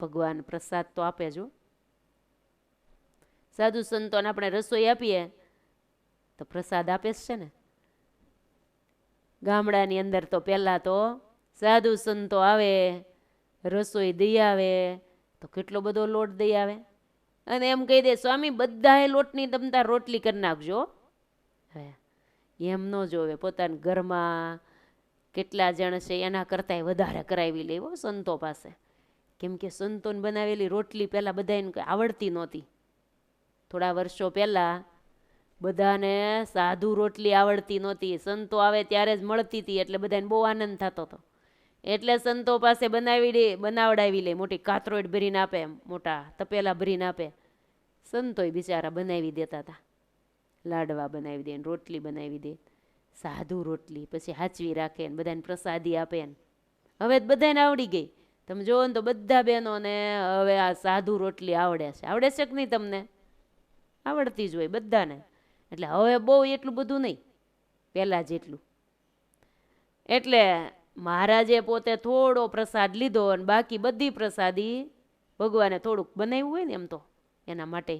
[SPEAKER 1] ભગવાન પ્રસાદ તો આપે જો. સાધુ સંતોને આપણે રસોઈ આપીએ તો પ્રસાદ આપે જ છે ને. ગામડાની અંદર તો પહેલાં તો સાધુ સંતો આવે, રસોઈ દઈ આવે તો કેટલો બધો લોટ દઈ આવે અને એમ કહી દે, સ્વામી બધાએ લોટની તમતા રોટલી કરી નાખજો. હવે એમ ન જોવે, પોતાના ઘરમાં કેટલા જણ છે એના કરતાંય વધારે કરાવી લેવો સંતો પાસે. કેમ કે સંતોને બનાવેલી રોટલી પહેલાં બધાને આવડતી નહોતી. થોડા વર્ષો પહેલાં બધાને સાધુ રોટલી આવડતી નહોતી. સંતો આવે ત્યારે જ મળતી હતી એટલે બધાને બહુ આનંદ થતો હતો. એટલે સંતો પાસે બનાવડાવી લે, મોટી કાતરોડ ભરીને આપે, મોટા તપેલા ભરીને આપે. સંતોય બિચારા બનાવી દેતા હતા, લાડવા બનાવી દે, રોટલી બનાવી દે, સાધુ રોટલી પછી હાચવી રાખે ને બધાને પ્રસાદી આપે ને. હવે બધાને આવડી ગઈ. તમે જુઓ ને તો બધા બહેનોને હવે આ સાધુ રોટલી આવડે છે. આવડે છે કે નહીં? તમને આવડતી જ હોય બધાને. એટલે હવે બહુ એટલું બધું નહીં, પહેલાં જેટલું. એટલે મહારાજે પોતે થોડો પ્રસાદ લીધો અને બાકી બધી પ્રસાદી ભગવાને થોડુંક બનાવ્યું હોય ને એમ તો એના માટે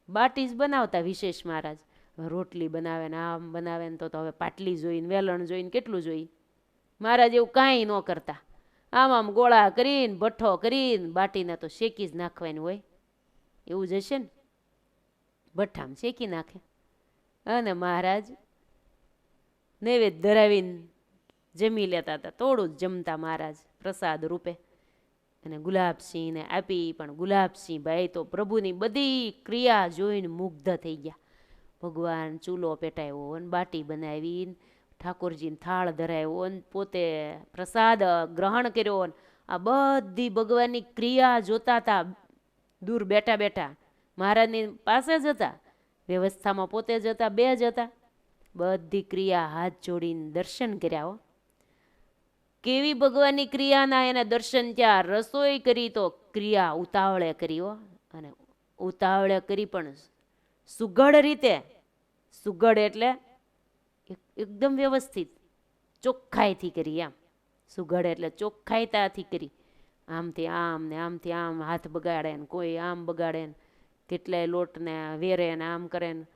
[SPEAKER 1] બાટી જ બનાવતા વિશેષ. મહારાજ રોટલી બનાવે ને આમ બનાવે ને તો હવે પાટલી જોઈને વેલણ જોઈને કેટલું જોઈ. મહારાજ એવું કાંઈ ન કરતા. આમ આમ ગોળા કરીને ભઠ્ઠો કરીને બાટીને તો શેકી જ નાખવાની હોય. એવું જ હશે ને, ભઠ્ઠામાં શેકી નાખે અને મહારાજ નૈવેદ્ય ધરાવીને જમી લેતા હતા. થોડું જ જમતા મહારાજ પ્રસાદ રૂપે અને ગુલાબસિંહને આપી. પણ ગુલાબસિંહ ભાઈ તો પ્રભુની બધી ક્રિયા જોઈને મુગ્ધ થઈ ગયા. ભગવાન ચૂલો પેટાવ્યો અને બાટી બનાવી, ઠાકોરજીને થાળ ધરાવ્યો અને પોતે પ્રસાદ ગ્રહણ કર્યો. આ બધી ભગવાનની ક્રિયા જોતા હતા દૂર બેઠા બેઠા. મહારાજની પાસે જ હતા, વ્યવસ્થામાં પોતે જ હતા, 2 જ હતા. બધી ક્રિયા હાથ જોડીને દર્શન કર્યા. કેવી ભગવાનની ક્રિયાના એને દર્શન ત્યાં. રસોઈ કરી તો ક્રિયા ઉતાવળે કરી હો, અને ઉતાવળે કરી પણ સુઘડ રીતે. સુઘડ એટલે એકદમ વ્યવસ્થિત ચોખ્ખાઈથી કરી. એમ સુઘડ એટલે ચોખ્ખાઈતાથી કરી. આમથી આમ ને આમથી આમ હાથ બગાડે ને કોઈ આમ બગાડે ને કેટલાય લોટને વેરે ને આમ કરે ને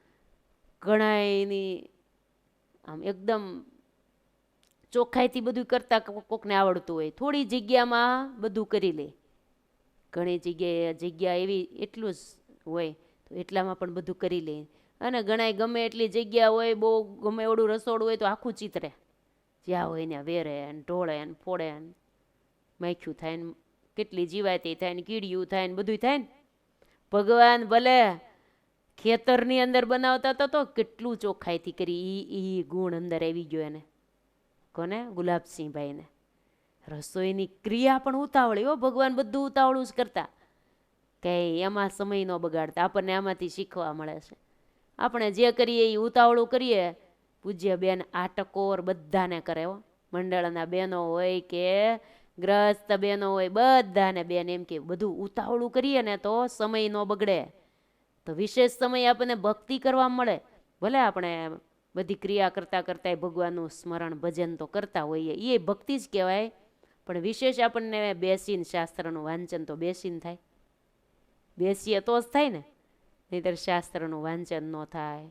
[SPEAKER 1] ઘણા એની આમ એકદમ ચોખ્ખાઈથી બધું કરતાં કોકને આવડતું હોય. થોડી જગ્યામાં બધું કરી લે. ઘણી જગ્યા એવી એટલું જ હોય તો એટલામાં પણ બધું કરી લે. અને ઘણાય ગમે એટલી જગ્યા હોય, બહુ ગમે એવડું રસોડું હોય તો આખું ચિત્રે. જ્યાં હોય ને વેરે ને ઢોળે ને ફોડે ને માખ્યું થાય ને કેટલી જીવાતી થાય ને કીડિયું થાય ને બધું થાય ને. ભગવાન ભલે ખેતરની અંદર બનાવતા હતા તો કેટલું ચોખ્ખાઈથી કરી. એ ગુણ અંદર આવી ગયો એને. કોને? ગુલાબસિંહભાઈને. રસોઈની ક્રિયા પણ ઉતાવળી હો. ભગવાન બધું ઉતાવળું જ કરતા, કંઈ એમાં સમય ન બગાડતા. આપણને આમાંથી શીખવા મળે છે. આપણે જે કરીએ એ ઉતાવળું કરીએ. પૂજ્ય બેન આ ટકોર બધાને કરે હો. મંડળના બહેનો હોય કે ગ્રસ્ત બહેનો હોય, બધાને બેન એમ કે બધું ઉતાવળું કરીએ ને તો સમય ન બગડે, તો વિશેષ સમય આપણને ભક્તિ કરવા મળે. ભલે આપણે બધી ક્રિયા કરતાં કરતાં ભગવાનનું સ્મરણ ભજન તો કરતા હોઈએ, એ ભક્તિ જ કહેવાય. પણ વિશેષ આપણને બેસીને શાસ્ત્રનું વાંચન તો બેસીને થાય. બેસીએ તો જ થાય ને, નહીંતર શાસ્ત્રનું વાંચન ન થાય.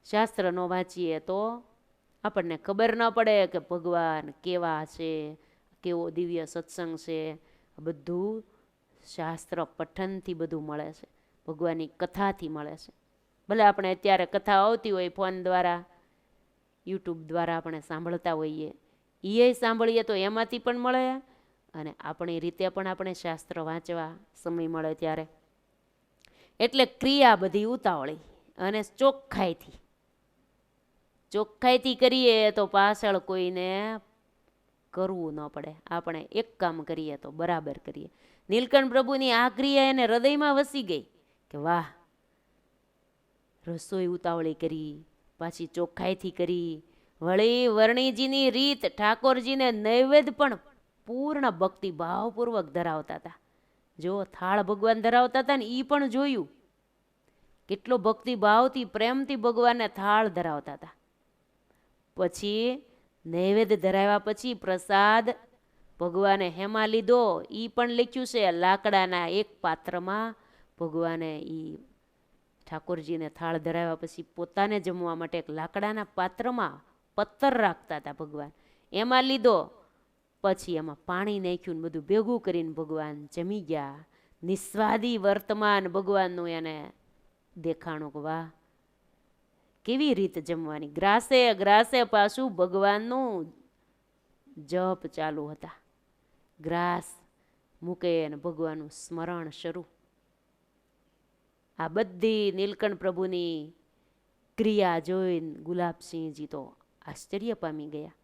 [SPEAKER 1] શાસ્ત્ર ન વાંચીએ તો આપણને ખબર ન પડે કે ભગવાન કેવા છે, કેવો દિવ્ય સત્સંગ છે. બધું શાસ્ત્ર પઠનથી બધું મળે છે, ભગવાનની કથાથી મળે છે. ભલે આપણે અત્યારે કથા આવતી હોય ફોન દ્વારા, યુટ્યુબ દ્વારા આપણે સાંભળતા હોઈએ, એ સાંભળીએ તો એમાંથી પણ મળે, અને આપણી રીતે પણ આપણે શાસ્ત્ર વાંચવા સમય મળે ત્યારે. એટલે ક્રિયા બધી ઉતાવળી અને ચોખ્ખાઈથી કરીએ તો પાછળ કોઈને કરવું ન પડે. આપણે એક કામ કરીએ તો બરાબર કરીએ. નીલકંઠ પ્રભુની આ ક્રિયા એને હૃદયમાં વસી ગઈ કે વાહ, રસોઈ ઉતાવળી કરી, પાછી ચોખ્ખાઈથી કરી. વળી વર્ણીજીની રીત, ઠાકોરજીને નૈવેદ્ય પણ પૂર્ણ ભક્તિ ભાવપૂર્વક ધરાવતા હતા. જો થાળ ભગવાન ધરાવતા હતા ને, એ પણ જોયું કેટલો ભક્તિ ભાવથી પ્રેમથી ભગવાનને થાળ ધરાવતા હતા. પછી નૈવેદ્ય ધરાવ્યા પછી પ્રસાદ ભગવાને હેમાં લીધો, એ પણ લખ્યું છે. લાકડાના એક પાત્રમાં ભગવાને ઠાકોરજીને થાળ ધરાવ્યા પછી પોતાને જમવા માટે એક લાકડાના પાત્રમાં પત્તર રાખતા હતા ભગવાન, એમાં લીધો. પછી એમાં પાણી નાખ્યું, બધું ભેગું કરીને ભગવાન જમી ગયા. નિસ્વાદી વર્તમાન ભગવાનનું એને દેખાણું કે વાહ, કેવી રીતે જમવાની. ગ્રાસે પાછું ભગવાનનું જપ ચાલુ હતા. ગ્રાસ મૂકે અને ભગવાનનું સ્મરણ શરૂ. આ બધી નીલકંઠ પ્રભુની ક્રિયા જોઈને ગુલાબસિંહજી તો આશ્ચર્ય પામી ગયા.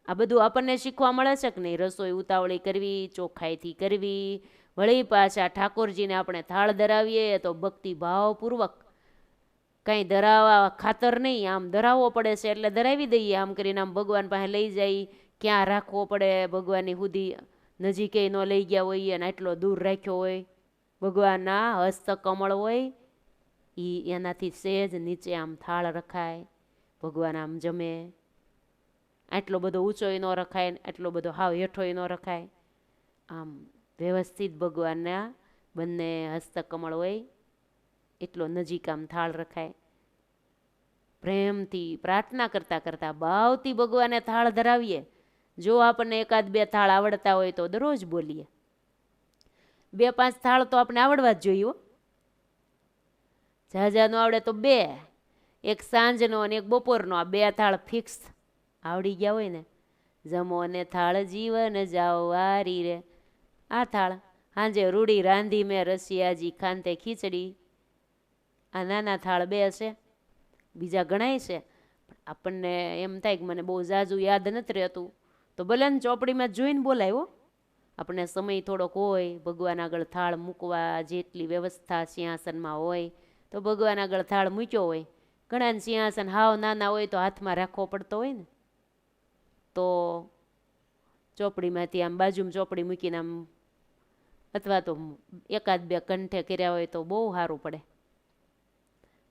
[SPEAKER 1] આ બધું આપણને શીખવા મળે છે કે નહીં? રસોઈ ઉતાવળી કરવી, ચોખ્ખાઈથી કરવી. વળી પાછા ઠાકોરજીને આપણે થાળ ધરાવીએ તો ભક્તિ ભાવપૂર્વક, કંઈ ધરાવવા ખાતર નહીં, આમ ધરાવવો પડે છે એટલે ધરાવી દઈએ. આમ કરીને આમ ભગવાન પાસે લઈ જાય, ક્યાં રાખવો પડે ભગવાનની સુધી નજીકે ન લઈ ગયા હોય અને આટલો દૂર રાખ્યો હોય. ભગવાનના હસ્તકમળ હોય, એનાથી સહેજ નીચે આમ થાળ રખાય, ભગવાન આમ જમે. આટલો બધો ઊંચોય ન રખાય, આટલો બધો હાવ હેઠોય ન રખાય. આમ વ્યવસ્થિત ભગવાનના બંને હસ્તકમળ હોય એટલો નજીક આમ થાળ રખાય. પ્રેમથી પ્રાર્થના કરતાં કરતાં ભાવથી ભગવાનને થાળ ધરાવીએ. જો આપણને એકાદ બે થાળ આવડતા હોય તો દરરોજ બોલીએ. 2-5 થાળ તો આપણે આવડવા જ જોઈએ. ઝાઝા નો આવડે તો 2, એક સાંજનો અને એક બપોરનો, આ 2 થાળ ફિક્સ આવડી ગયા હોય ને. જમો ને થાળ જીવન જાઓ વારી રે, આ થાળ હાંજે રૂડી રાંધી મેં રસિયાજી ખાંતે ખીચડી. આ નાના થાળ 2 છે, બીજા ઘણાય છે. આપણને એમ થાય કે મને બહુ ઝાઝું યાદ નથી રહેતું, તો ભલે ને ચોપડીમાં જોઈને બોલાવ્યો. આપણે સમય થોડોક હોય, ભગવાન આગળ થાળ મૂકવા જેટલી વ્યવસ્થા સિંહાસનમાં હોય તો ભગવાન આગળ થાળ મૂક્યો હોય. ઘણાને સિંહાસન હાવ નાના હોય તો હાથમાં રાખવો પડતો હોય ને, તો ચોપડીમાંથી આમ બાજુમાં ચોપડી મૂકીને આમ, અથવા તો 1-2 કંઠે કર્યા હોય તો બહુ સારું પડે.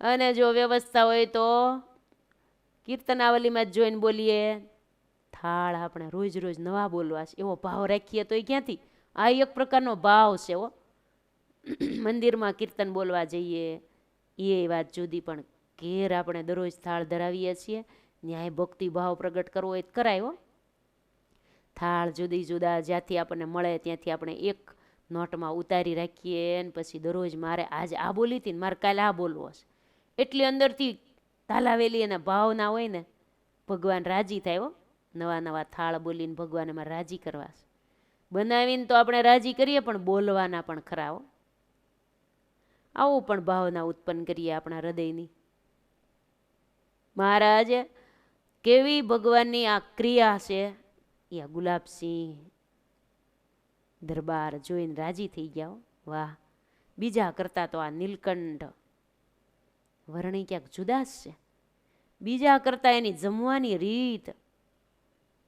[SPEAKER 1] અને જો વ્યવસ્થા હોય તો કીર્તનાવલીમાં જ જોઈને બોલીએ. થાળ આપણે રોજ રોજ નવા બોલવા છે એવો ભાવ રાખીએ તો એ ક્યાંથી? આ એક પ્રકારનો ભાવ છે. મંદિરમાં કીર્તન બોલવા જઈએ એ વાત જુદી, પણ ઘેર આપણે દરરોજ થાળ ધરાવીએ છીએ, ન્યાય ભક્તિ ભાવ પ્રગટ કરવો હોય તો કરાય. થાળ જુદી જુદા જ્યાંથી આપણને મળે ત્યાંથી આપણે એક નોટમાં ઉતારી રાખીએ, અને પછી દરરોજ મારે આજ આ બોલી હતી ને મારે કાલે આ બોલવો છે, એટલી અંદરથી તાલાવેલી અને ભાવના હોય ને, ભગવાન રાજી થાય. નવા થાળ બોલીને ભગવાન એમાં રાજી કરવા છે. બનાવીને તો આપણે રાજી કરીએ, પણ બોલવાના પણ ખરા. આવું પણ ભાવના ઉત્પન્ન કરીએ આપણા હૃદયની. મહારાજ કેવી ભગવાનની આ ક્રિયા છે, એ ગુલાબસિંહ દરબાર જોઈને રાજી થઈ ગયા. વાહ, બીજા કરતા તો આ નીલકંઠ વર્ણી ક્યાંક જુદાસ છે. બીજા કરતા એની જમવાની રીત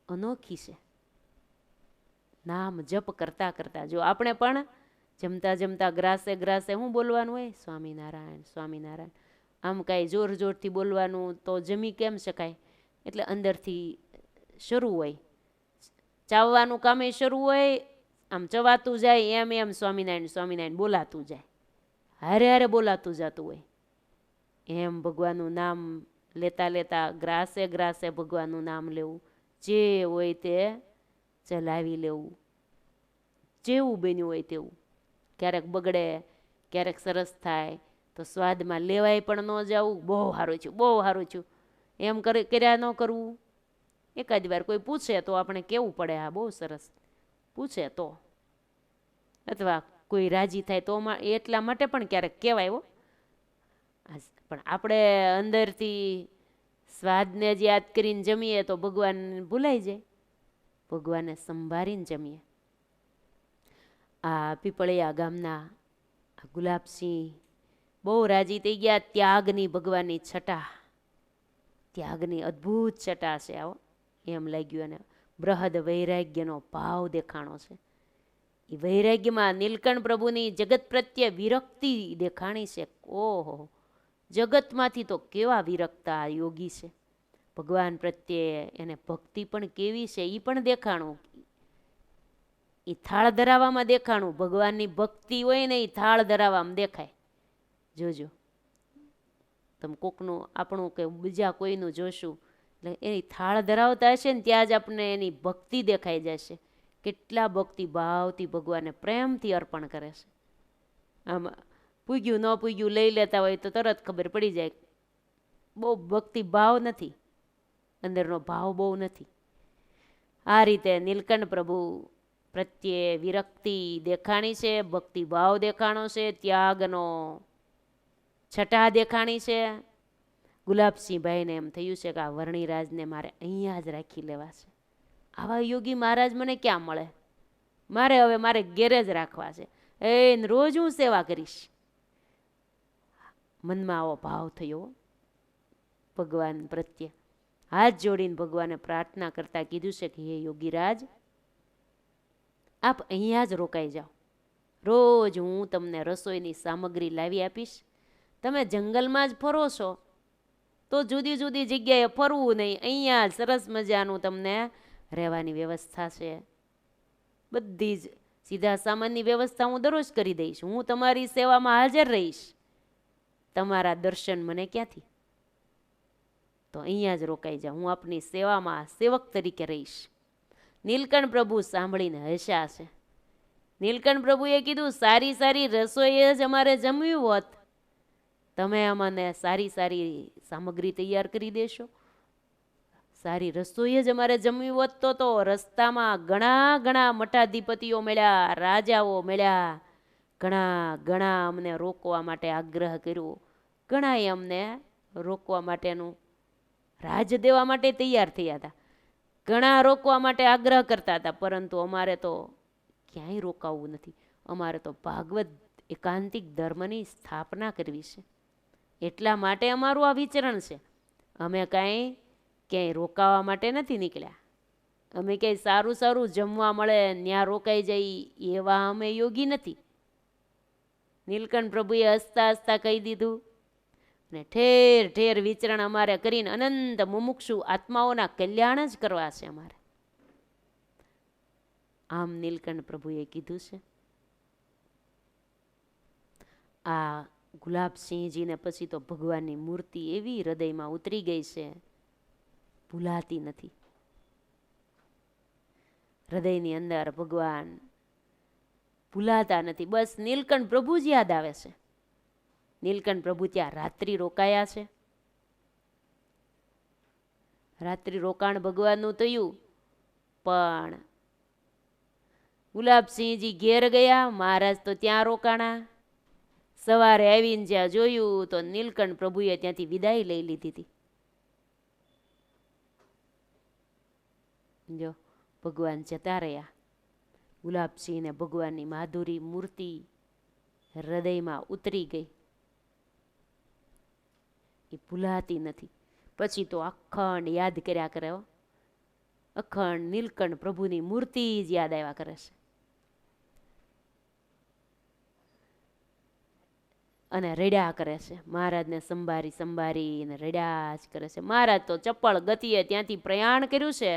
[SPEAKER 1] અનોખી છે. નામ જપ કરતા કરતા, જો આપણે પણ જમતા જમતા ગ્રાસે શું બોલવાનું હોય? સ્વામિનારાયણ સ્વામિનારાયણ. આમ કાંઈ જોર જોરથી બોલવાનું તો જમી કેમ શકાય? એટલે અંદરથી શરૂ હોય, ચાવવાનું કામે શરૂ હોય, આમ ચવાતું જાય એમ સ્વામિનારાયણ સ્વામિનારાયણ બોલાતું જાય, હારે હારે બોલાતું જતું હોય. એમ ભગવાનનું નામ લેતા લેતા ગ્રાસે ભગવાનનું નામ લેવું. જે હોય તે ચલાવી લેવું, જેવું બન્યું હોય તેવું. ક્યારેક બગડે, ક્યારેક સરસ થાય તો સ્વાદમાં લેવાય પણ ન જવું, બહુ સારું છું, બહુ સારું છું એમ કર્યા ન કરવું. એકાદ વાર કોઈ પૂછે તો આપણે કહેવું પડે, હા બહુ સરસ, પૂછે તો, અથવા કોઈ રાજી થાય તો એટલા માટે પણ ક્યારેક કહેવાય હો. પણ આપણે અંદરથી સ્વાદને જ યાદ કરીને જમીએ તો ભગવાન ભૂલાઈ જાય, ભગવાનને સંભાળીને જમીએ. આ પીપળિયા ગામના ગુલાબસિંહ બહુ રાજી થઈ ગયા. ત્યાગની ભગવાનની છટા, ત્યાગની અદ્ભુત છટા છે આવો એમ લાગ્યું. અને બૃહદ વૈરાગ્યનો ભાવ દેખાણો છે. એ વૈરાગ્યમાં નીલકંઠ પ્રભુની જગત પ્રત્યે વિરક્તિ દેખાણી છે. ઓહો, જગતમાંથી તો કેવા વિરક્તા યોગી છે. ભગવાન પ્રત્યે એને ભક્તિ પણ કેવી છે એ પણ દેખાણું. એ થાળ ધરાવવામાં દેખાણું. ભગવાનની ભક્તિ હોય ને એ થાળ ધરાવવામાં દેખાય. જોજો તમે કોકનું આપણું કે બીજા કોઈનું જોશું એટલે એની થાળ ધરાવતા હશે ને ત્યાં જ આપણને એની ભક્તિ દેખાઈ જશે. કેટલા ભક્તિ ભાવથી ભગવાનને પ્રેમથી અર્પણ કરે છે. આમ પૂગ્યું ન પૂગ્યું લઈ લેતા હોય તો તરત ખબર પડી જાય, બહુ ભક્તિ ભાવ નથી, અંદરનો ભાવ બહુ નથી. આ રીતે નીલકંઠ પ્રભુ પ્રત્યે વિરક્તિ દેખાણી છે, ભક્તિ ભાવ દેખાણો છે, ત્યાગનો છટા દેખાણી છે. ગુલાબસિંહભાઈને એમ થયું છે કે આ વર્ણિરાજને મારે અહીંયા જ રાખી લેવા છે. આવા યોગી મહારાજ મને ક્યાં મળે, મારે ઘેરે જ રાખવા છે. રોજ હું સેવા કરીશ. મનમાં આવો ભાવ થયો ભગવાન પ્રત્યે. હાથ જોડીને ભગવાને પ્રાર્થના કરતા કીધું છે કે હે યોગીરાજ, આપ અહીંયા જ રોકાઈ જાઓ. રોજ હું તમને રસોઈની સામગ્રી લાવી આપીશ. તમે જંગલમાં જ ફરો છો તો જુદી જુદી જગ્યાએ ફરવું નહીં, અહીંયા જ સરસ મજાનું તમને રહેવાની વ્યવસ્થા છે. બધી જ સીધા સામાનની વ્યવસ્થા હું દરરોજ કરી દઈશ. હું તમારી સેવામાં હાજર રહીશ. તમારા દર્શન મને ક્યાંથી? તો અહીંયા જ રોકાઈ જાઓ, હું આપની સેવામાં સેવક તરીકે રહીશ. નીલકંઠ પ્રભુ સાંભળીને હસ્યા છે. નીલકંઠ પ્રભુએ કીધું, સારી સારી રસોઈ જ અમારે જમવી હોત, તમે અમને સારી સારી સામગ્રી તૈયાર કરી દેશો. સારી રસોઈ જ અમારે જમવી હોત તો રસ્તામાં ઘણા ઘણા મઠાધિપતિઓ મળ્યા, રાજાઓ મળ્યા, ઘણા અમને રોકવા માટે આગ્રહ કર્યો, ઘણાએ અમને રોકવા માટેનું રાજ દેવા માટે તૈયાર થયા હતા, ઘણા રોકવા માટે આગ્રહ કરતા હતા, પરંતુ અમારે તો ક્યાંય રોકાવું નથી. અમારે તો ભાગવત એકાંતિક ધર્મની સ્થાપના કરવી છે. એટલા માટે અમારું આ વિચરણ છે. અમે ક્યાંય રોકાવા માટે નથી નીકળ્યા. અમે ક્યાંય સારું સારું જમવા મળે ત્યાં રોકાઈ જઈ એવા અમે યોગી નથી. નીલકંઠ પ્રભુએ હસતા હસતા કહી દીધું. ને ઠેર ઠેર વિચરણ અમારે કરીને અનંત મુમુક્ષુ આત્માઓના કલ્યાણ જ કરવા છે અમારે. આમ નીલકંઠ પ્રભુએ કીધું છે. આ ગુલાબસિંહજીને પછી તો ભગવાનની મૂર્તિ એવી હૃદયમાં ઉતરી ગઈ છે, ભૂલાતી નથી. હૃદયની અંદર ભગવાન ભૂલાતા નથી. બસ નીલકંઠ પ્રભુ જ યાદ આવે છે. નીલકંઠ પ્રભુ ત્યાં રાત્રિ રોકાયા છે. રાત્રિ રોકાણ ભગવાનનું થયું, પણ ગુલાબસિંહજી ઘેર ગયા, મહારાજ તો ત્યાં રોકાણા. સવારે આવીને જ્યાં જોયું તો નીલકંઠ પ્રભુએ ત્યાંથી વિદાય લઈ લીધી હતી. જો ભગવાન જતા રહ્યા. ગુલાબસિંહને ભગવાનની માધુરી મૂર્તિ હૃદયમાં ઉતરી ગઈ, એ ભૂલાતી નથી. પછી તો અખંડ યાદ કર્યા કરે, અખંડ નીલકંઠ પ્રભુની મૂર્તિ જ યાદ આવ્યા કરે છે. અને રડ્યા કરે છે. મહારાજને સંભારીને રડ્યા જ કરે છે. મહારાજ તો ચપળ ગતિએ ત્યાંથી પ્રયાણ કર્યું છે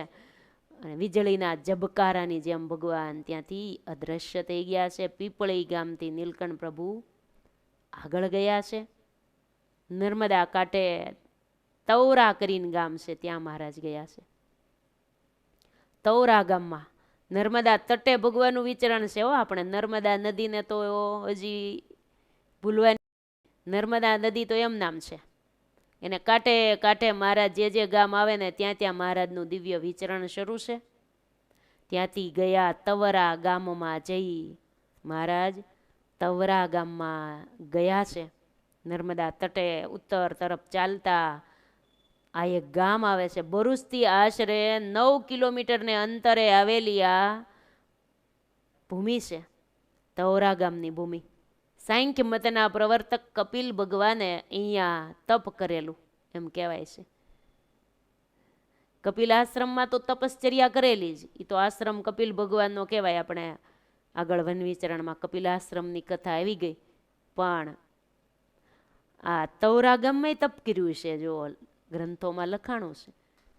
[SPEAKER 1] અને વીજળીના ઝબકારાની જેમ ભગવાન ત્યાંથી અદ્રશ્ય થઈ ગયા છે. પીપળી ગામથી નીલકંઠ પ્રભુ આગળ ગયા છે. નર્મદા કાંઠે તૌરા કરીને ગામ છે, ત્યાં મહારાજ ગયા છે. તૌરા ગામમાં નર્મદા તટે ભગવાનનું વિચરણ છે. આપણે નર્મદા નદીને તો હજી ભૂલવાની. નર્મદા નદી તો એમ નામ છે. એને કાંઠે કાંઠે મહારાજ જે ગામ આવે ને ત્યાં ત્યાં મહારાજનું દિવ્ય વિચરણ શરૂ છે. ત્યાંથી ગયા તવરા ગામમાં જઈ મહારાજ તવરા ગામમાં ગયા છે. નર્મદા તટે ઉત્તર તરફ ચાલતા આ એક ગામ આવે છે. ભરૂચથી આશરે 9 કિલોમીટરને અંતરે આવેલી આ ભૂમિ છે, તવરા ગામની ભૂમિ. સાંખ્ય મતના પ્રવર્તક કપિલ ભગવાને અહીંયા તપ કરેલું એમ કહેવાય છે. કપિલ આશ્રમમાં તો તપશ્ચર્યા કરેલી જ, એ તો આશ્રમ કપિલ ભગવાનનો કહેવાય. આપણે આગળ વન વિચરણમાં કપિલ આશ્રમની કથા આવી ગઈ. પણ આ તવરા ગામમાં તપ કર્યું છે, જો ગ્રંથોમાં લખાણું છે.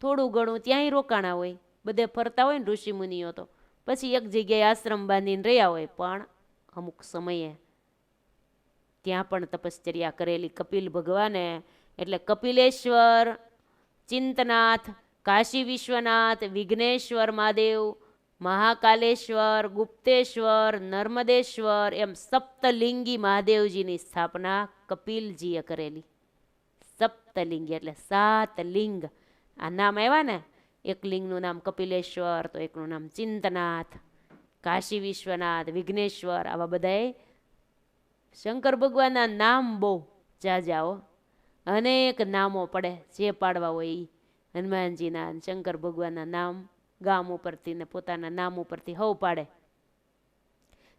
[SPEAKER 1] થોડું ઘણું ત્યાંય રોકાણા હોય, બધે ફરતા હોય ને ઋષિમુનિઓ તો પછી એક જગ્યાએ આશ્રમ બાંધીને રહ્યા હોય, પણ અમુક સમયે ત્યાં પણ તપશ્ચર્યા કરેલી કપિલ ભગવાને. એટલે કપિલેશ્વર, ચિંતનાથ, કાશી વિશ્વનાથ, વિઘ્નેશ્વર મહાદેવ, મહાકાલેશ્વર, ગુપ્તેશ્વર, નર્મદેશ્વર એમ સપ્તલિંગી મહાદેવજીની સ્થાપના કપિલજીએ કરેલી. સપ્તલિંગી એટલે 7 લિંગ. આ નામ આવ્યા ને, એક લિંગનું નામ કપિલેશ્વર, તો એકનું નામ ચિંતનાથ, કાશી વિશ્વનાથ, વિઘ્નેશ્વર. આવા બધાએ શંકર ભગવાનના નામ બહુ જાજાઓ, અનેક નામો પડે, જે પાડવા હોય એ. હનુમાનજીના, શંકર ભગવાનના નામ ગામ ઉપરથી ને પોતાના નામ ઉપરથી હવ પાડે.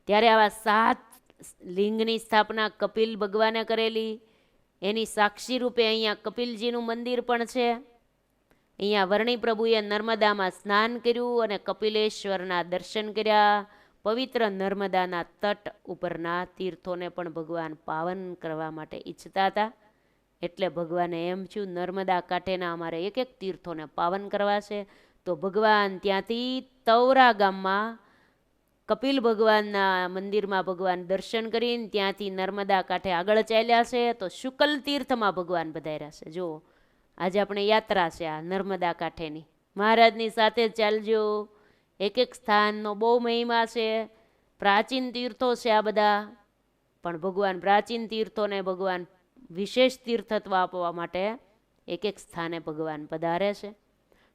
[SPEAKER 1] ત્યારે આવા 7 લિંગની સ્થાપના કપિલ ભગવાને કરેલી. એની સાક્ષી રૂપે અહીંયા કપિલજીનું મંદિર પણ છે. અહીંયા વર્ણી પ્રભુએ નર્મદામાં સ્નાન કર્યું અને કપિલેશ્વરના દર્શન કર્યા. પવિત્ર નર્મદાના તટ ઉપરના તીર્થોને પણ ભગવાન પાવન કરવા માટે ઈચ્છતા હતા. એટલે ભગવાને એમ થયું, નર્મદા કાંઠેના અમારે એક એક તીર્થોને પાવન કરવા છે. તો ભગવાન ત્યાંથી તવરા ગામમાં કપિલ ભગવાનના મંદિરમાં ભગવાન દર્શન કરીને ત્યાંથી નર્મદા કાંઠે આગળ ચાલ્યા છે. તો શુકલ તીર્થમાં ભગવાન પધાર્યા છે. જો આજે આપણે યાત્રા છે આ નર્મદા કાંઠેની, મહારાજની સાથે ચાલજો. એક એક સ્થાનનો બહુ મહિમા છે. પ્રાચીન તીર્થો છે આ બધા, પણ ભગવાન પ્રાચીન તીર્થોને ભગવાન વિશેષ તીર્થત્વ આપવા માટે એક એક સ્થાને ભગવાન પધારે છે.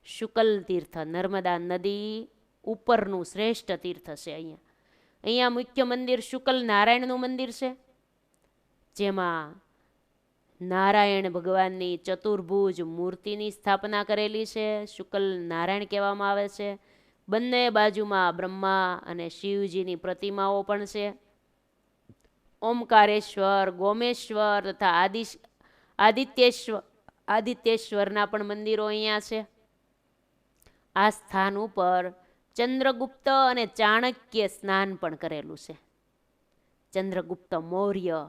[SPEAKER 1] શુકલ તીર્થ નર્મદા નદી ઉપરનું શ્રેષ્ઠ તીર્થ છે. અહીંયા મુખ્ય મંદિર શુકલ નારાયણનું મંદિર છે, જેમાં નારાયણ ભગવાનની ચતુર્ભુજ મૂર્તિની સ્થાપના કરેલી છે. શુકલ નારાયણ કહેવામાં આવે છે. બંને બાજુમાં બ્રહ્મા અને શિવજીની પ્રતિમાઓ પણ છે. ઓમકારેશ્વર, ગોમેશ્વર તથા આદિત્યેશ્વરના પણ મંદિરો અહીંયા છે. આ સ્થાન ઉપર ચંદ્રગુપ્ત અને ચાણક્ય સ્નાન પણ કરેલું છે. ચંદ્રગુપ્ત મૌર્ય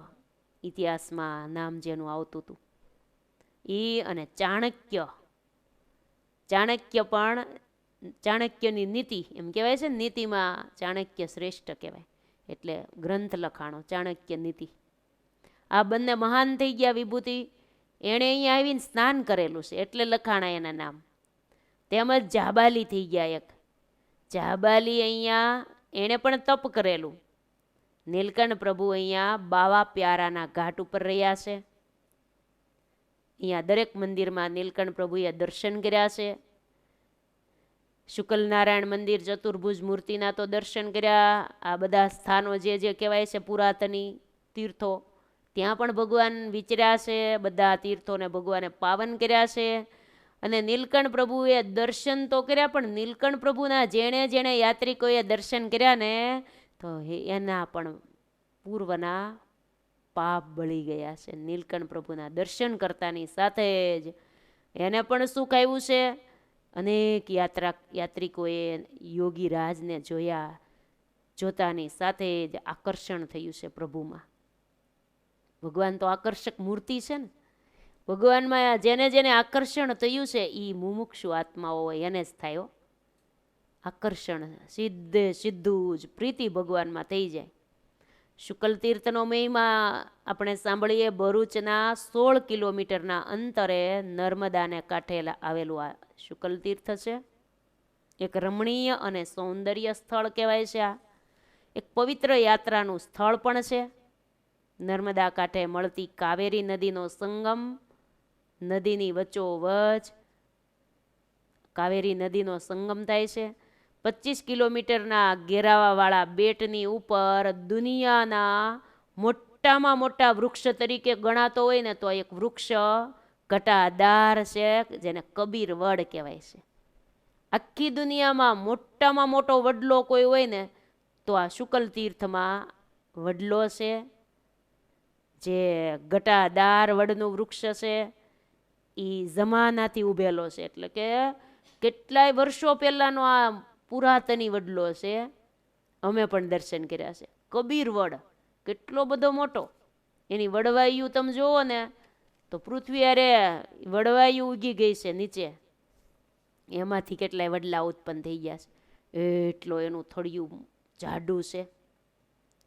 [SPEAKER 1] ઇતિહાસમાં નામ જેનું આવતું હતું એ, અને ચાણક્ય પણ, ચાણક્યની નીતિ એમ કહેવાય છે. નીતિમાં ચાણક્ય શ્રેષ્ઠ કહેવાય, એટલે ગ્રંથ લખાણો ચાણક્ય નીતિ. આ બંને મહાન થઈ ગયા વિભૂતિ. એણે અહીંયા આવીને સ્નાન કરેલું છે એટલે લખાણા એના નામ. તેમજ જાબાલી થઈ ગયા એક. જાબાલી અહીંયા એણે પણ તપ કરેલું. નીલકંઠ પ્રભુ અહીંયા બાવા પ્યારાના ઘાટ ઉપર રહ્યા છે. અહીંયા દરેક મંદિરમાં નીલકંઠ પ્રભુએ દર્શન કર્યા છે. શુકલ નારાયણ મંદિર ચતુર્ભુજ મૂર્તિના તો દર્શન કર્યા. આ બધા સ્થાનો જે કહેવાય છે પુરાતની તીર્થો, ત્યાં પણ ભગવાન વિચર્યા છે. બધા તીર્થોને ભગવાને પાવન કર્યા છે. અને નીલકંઠ પ્રભુએ દર્શન તો કર્યા, પણ નીલકંઠ પ્રભુના જેણે જેણે યાત્રિકોએ દર્શન કર્યા ને, તો એના પણ પૂર્વના પાપ બળી ગયા છે. નીલકંઠ પ્રભુના દર્શન કરતાની સાથે જ એને પણ સુખ આવ્યું છે. અનેક યાત્રિકોએ યોગી રાજને જોતાની સાથે જ આકર્ષણ થયું છે પ્રભુમાં. ભગવાન તો આકર્ષક મૂર્તિ છે ને. ભગવાનમાં જેને જેને આકર્ષણ થયું છે એ મુમુક્ષુ આત્માઓ હોય એને જ થાય. આકર્ષણ સીધું જ પ્રીતિ ભગવાનમાં થઈ જાય. શુકલ તીર્થનો મહિમા આપણે સાંભળીએ. ભરૂચના 16 કિલોમીટરના અંતરે નર્મદાને કાંઠે આવેલું આ શુકલ તીર્થ છે. એક રમણીય અને સૌંદર્ય સ્થળ કહેવાય છે. આ એક પવિત્ર યાત્રાનું સ્થળ પણ છે. નર્મદા કાંઠે મળતી કાવેરી નદીનો સંગમ, નદીની વચ્ચોવચ કાવેરી નદીનો સંગમ થાય છે. 25 કિલોમીટરના ઘેરાવાવાળા બેટની ઉપર દુનિયાના મોટામાં મોટા વૃક્ષ તરીકે ગણાતો હોય ને તો એક વૃક્ષ ઘટાદાર છે, જેને કબીર વડ કહેવાય છે. આખી દુનિયામાં મોટામાં મોટો વડલો કોઈ હોય ને તો આ શુકલ તીર્થમાં વડલો છે, જે ઘટાદાર વડનું વૃક્ષ છે. એ જમાનાથી ઉભેલો છે, એટલે કે કેટલાય વર્ષો પહેલાંનો આ પુરાતની વડલો છે. અમે પણ દર્શન કર્યા છે. કબીર વડ કેટલો બધો મોટો, એની વડવાયું તમે જુઓ ને તો પૃથ્વી અરે વડવાયું ઉગી ગઈ છે નીચે, એમાંથી કેટલાય વડલા ઉત્પન્ન થઈ ગયા છે. એટલો એનું થળિયું જાડું છે,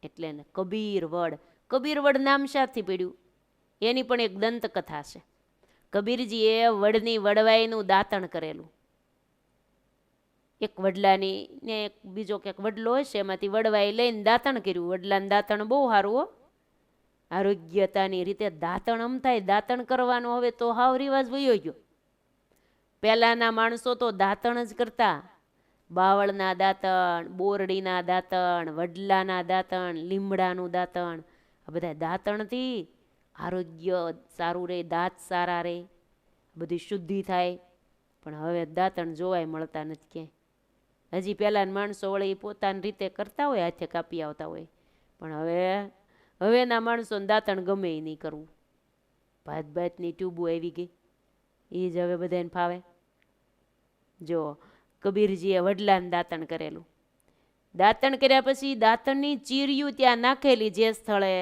[SPEAKER 1] એટલે ને કબીર વડ. કબીર વડ નામ શાથી પડ્યું એની પણ એક દંતકથા છે. કબીરજીએ વડની વડવાઈનું દાંતણ કરેલું. એક વડલાની ને એક બીજો ક્યાંક વડલો હશે, એમાંથી વડવાઈ લઈને દાંતણ કર્યું. વડલાનું દાંતણ બહુ સારું હો, આરોગ્યતાની રીતે દાંતણ આમ થાય. દાંતણ કરવાનું હવે તો હાવ રિવાજ વયો ગયો. પહેલાંના માણસો તો દાંતણ જ કરતા. બાવળના દાંતણ, બોરડીના દાંતણ, વડલાના દાંતણ, લીમડાનું દાંતણ, આ બધા દાંતણથી આરોગ્ય સારું રહે, દાંત સારા રહે, બધી શુદ્ધિ થાય. પણ હવે દાંતણ જોવાય મળતા નથી ક્યાંય. હજી પહેલાંના માણસો વળે એ પોતાની રીતે કરતા હોય, હાથે કાપી આવતા હોય. પણ હવેના માણસોને દાંતણ ગમે એ નહીં કરવું. ભાતની ટ્યુબો આવી ગઈ, એ જ હવે બધાને ફાવે. જો કબીરજીએ વડલાને દાંતણ કરેલું. દાંતણ કર્યા પછી દાંતણની ચીરિયું ત્યાં નાખેલી, જે સ્થળે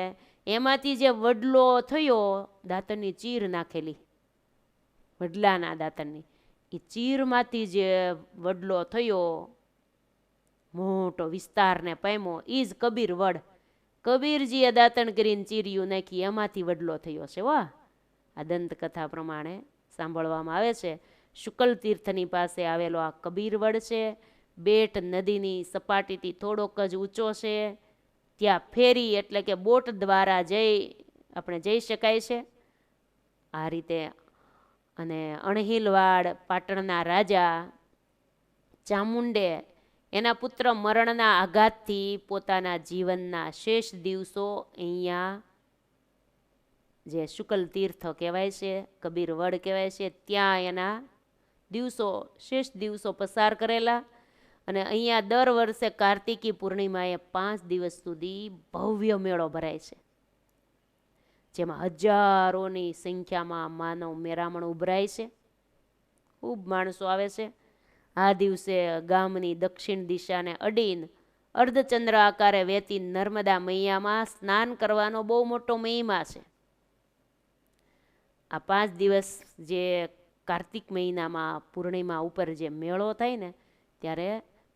[SPEAKER 1] એમાંથી જે વડલો થયો, દાંતણની ચીર નાખેલી વડલાના દાંતણની. એ ચીરમાંથી જે વડલો થયો, મોટો વિસ્તારને પામ્યો, એ જ કબીર વડ. કબીરજીએ દાંતણ કરીને ચીરિયું નાખી, એમાંથી વડલો થયો છે. વાહ! આ દંતકથા પ્રમાણે સાંભળવામાં આવે છે. શુકલ તીર્થની પાસે આવેલો આ કબીર વડ છે. બેટ નદીની સપાટીથી થોડોક જ ઊંચો છે. ત્યાં ફેરી એટલે કે બોટ દ્વારા આપણે જઈ શકાય છે આ રીતે. અને અણહિલવાડ પાટણના રાજા ચામુંડે એના પુત્ર મરણના આઘાતથી પોતાના જીવનના શેષ દિવસો અહીંયા, જે શુકલ તીર્થ કહેવાય છે, કબીર વડ કહેવાય છે, ત્યાં એના શેષ દિવસો પસાર કરેલા. અને અહીંયા દર વર્ષે કાર્તિકી પૂર્ણિમાએ 5 દિવસ સુધી ભવ્ય મેળો ભરાય છે, જેમાં હજારોની સંખ્યામાં માનવ મેરામણ ઉભરાય છે. ખૂબ માણસો આવે છે. આ દિવસે ગામની દક્ષિણ દિશાને અડીને અર્ધચંદ્ર આકારે વહેતી નર્મદા મૈયામાં સ્નાન કરવાનો બહુ મોટો મહિમા છે. આ 5 દિવસ જે કાર્તિક મહિનામાં પૂર્ણિમા ઉપર જે મેળો થાય ને, ત્યારે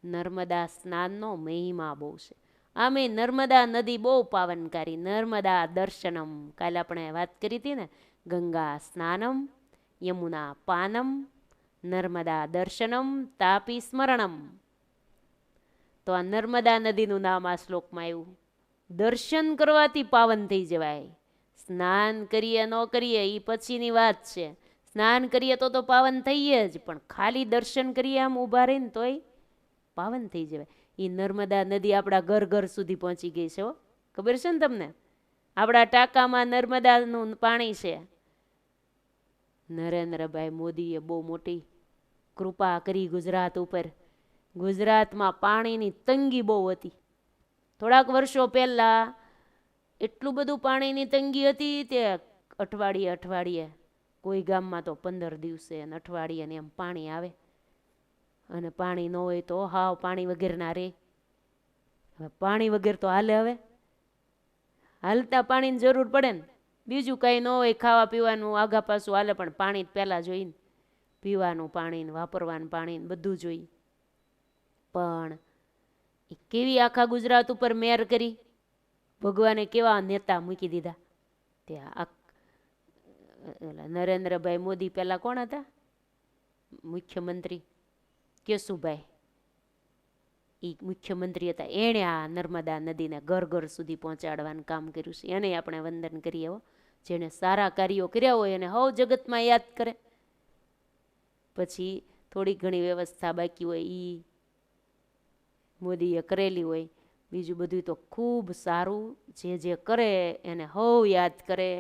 [SPEAKER 1] નર્મદા સ્નાનનો મહિમા બહુ છે. આમે નર્મદા નદી બહુ પાવનકારી. નર્મદા દર્શનમ, કાલે આપણે વાત કરી હતી ને, ગંગા સ્નાનમ, યમુના પાનમ, નર્મદા દર્શનમ, તાપી સ્મરણમ. તો આ નર્મદા નદીનું નામ આ શ્લોકમાં આવ્યું. દર્શન કરવાથી પાવન થઈ જવાય. સ્નાન કરીએ ન કરીએ એ પછીની વાત છે. સ્નાન કરીએ તો પાવન થઈએ જ, પણ ખાલી દર્શન કરીએ આમ ઊભા રહીને તોય પાવન થઈ જવાય. એ નર્મદા નદી આપણા ઘર ઘર સુધી પહોંચી ગઈ છે. ખબર છે ને તમને? આપણા ટાંકામાં નર્મદાનું પાણી છે. નરેન્દ્રભાઈ મોદીએ બહુ મોટી કૃપા કરી ગુજરાત ઉપર. ગુજરાતમાં પાણીની તંગી બહુ હતી. થોડાક વર્ષો પહેલાં એટલું બધું પાણીની તંગી હતી, તે અઠવાડિયે કોઈ ગામમાં તો 15 દિવસે અને અઠવાડિયે એમ પાણી આવે. અને પાણી ન હોય તો હાવ પાણી વગરના રહે. હવે પાણી વગર તો હાલે? હવે હાલતા પાણીની જરૂર પડે ને. બીજું કંઈ ન હોય, ખાવા પીવાનું આગા પાછું હાલે, પણ પાણી જ પહેલાં જોઈને. પીવાનું પાણી, વાપરવાનું પાણી, બધું જોઈએ. પણ એ કેવી આખા ગુજરાત ઉપર મેર કરી. ભગવાને કેવા નેતા મૂકી દીધા. ત્યાં નરેન્દ્રભાઈ મોદી પહેલાં કોણ હતા મુખ્યમંત્રી? કેશુભાઈ. એ મુખ્યમંત્રી હતા, એણે આ નર્મદા નદીને ઘર ઘર સુધી પહોંચાડવાનું કામ કર્યું છે. એને આપણે વંદન કરીએ હો. જેણે સારા કાર્યો કર્યા હોય એને હવ જગતમાં યાદ કરે. પછી થોડી ઘણી વ્યવસ્થા બાકી હોય એ મોદીએ કરેલી હોય. બીજું બધું તો ખૂબ સારું, જે કરે એને હવ યાદ કરે.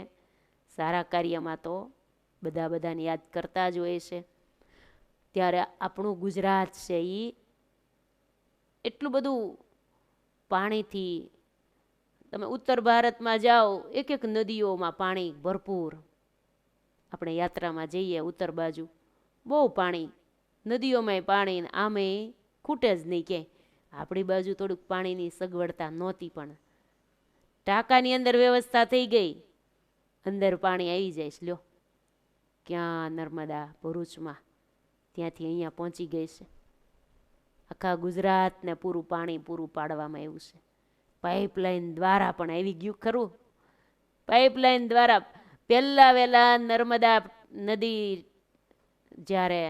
[SPEAKER 1] સારા કાર્યમાં તો બધાને યાદ કરતા જ હોય છે. ત્યારે આપણું ગુજરાત છે એ એટલું બધું પાણીથી, તમે ઉત્તર ભારતમાં જાઓ એક એક નદીઓમાં પાણી ભરપૂર. આપણે યાત્રામાં જઈએ ઉત્તર બાજુ, બહુ પાણી, નદીઓમાંય પાણી, આમેય ખૂટે જ નહીં ક્યાંય. આપણી બાજુ થોડુંક પાણીની સગવડતા નહોતી, પણ ટાંકાની અંદર વ્યવસ્થા થઈ ગઈ, અંદર પાણી આવી જાય છે. લ્યો ક્યાં નર્મદા ભરૂચમાં, ત્યાંથી અહીંયા પહોંચી ગઈ છે. આખા ગુજરાતને પાણી પૂરું પાડવામાં આવ્યું છે. પાઇપલાઇન દ્વારા પણ આવી ગયું ખરું. પાઇપલાઇન દ્વારા વહેલા નર્મદા નદી જ્યારે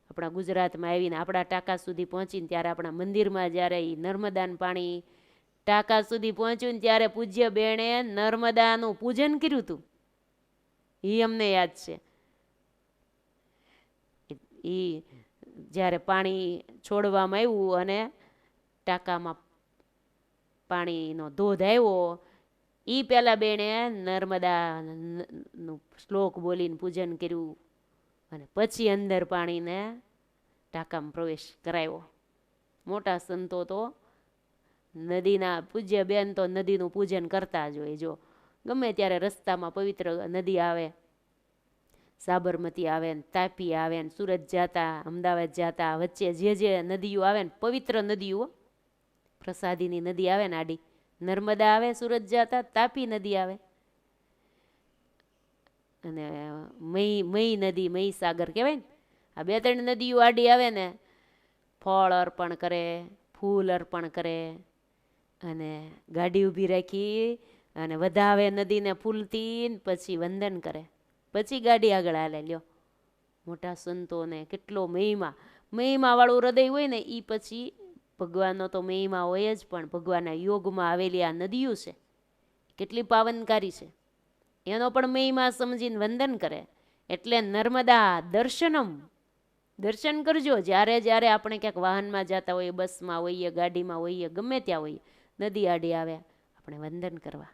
[SPEAKER 1] આપણા ગુજરાતમાં આવીને આપણા ટાંકા સુધી પહોંચીને, ત્યારે આપણા મંદિરમાં જ્યારે એ નર્મદાનું પાણી ટાંકા સુધી પહોંચ્યું ને ત્યારે પૂજ્ય બેણે નર્મદાનું પૂજન કર્યું હતું. એ અમને યાદ છે. એ જ્યારે પાણી છોડવામાં આવ્યું અને ટાંકામાં પાણીનો ધોધ આવ્યો, એ પહેલાં બેણે નર્મદાનું શ્લોક બોલીને પૂજન કર્યું અને પછી અંદર પાણીને ટાંકામાં પ્રવેશ કરાવ્યો. મોટા સંતો તો નદીના પૂજ્ય બેન તો નદીનું પૂજન કરતા જ હોય. જો ગમે ત્યારે રસ્તામાં પવિત્ર નદી આવે, સાબરમતી આવે ને, તાપી આવે ને, સુરત જતા, અમદાવાદ જતા, વચ્ચે જે નદીઓ આવે ને, પવિત્ર નદીઓ, પ્રસાદીની નદી આવે ને, આડી નર્મદા આવે, સુરત જતા તાપી નદી આવે, અને મહી નદી, મહી સાગર કહેવાય ને, આ 2-3 નદીઓ આડી આવે ને, ફળ અર્પણ કરે, ફૂલ અર્પણ કરે, અને ગાડી ઊભી રાખી અને વધાવે નદીને ફૂલથી, પછી વંદન કરે, પછી ગાડી આગળ હાલે. લ્યો મોટા સંતોને કેટલો મહિમાવાળું હૃદય હોય ને, એ પછી ભગવાનનો તો મહિમા હોય જ, પણ ભગવાનના યોગમાં આવેલી આ નદીઓ છે કેટલી પાવનકારી છે, એનો પણ મહિમા સમજીને વંદન કરે. એટલે નર્મદા દર્શન કરજો. જ્યારે આપણે ક્યાંક વાહનમાં જતા હોઈએ, બસમાં હોઈએ, ગાડીમાં હોઈએ, ગમે ત્યાં હોઈએ, નદી આડી આવે, આપણે વંદન કરવા.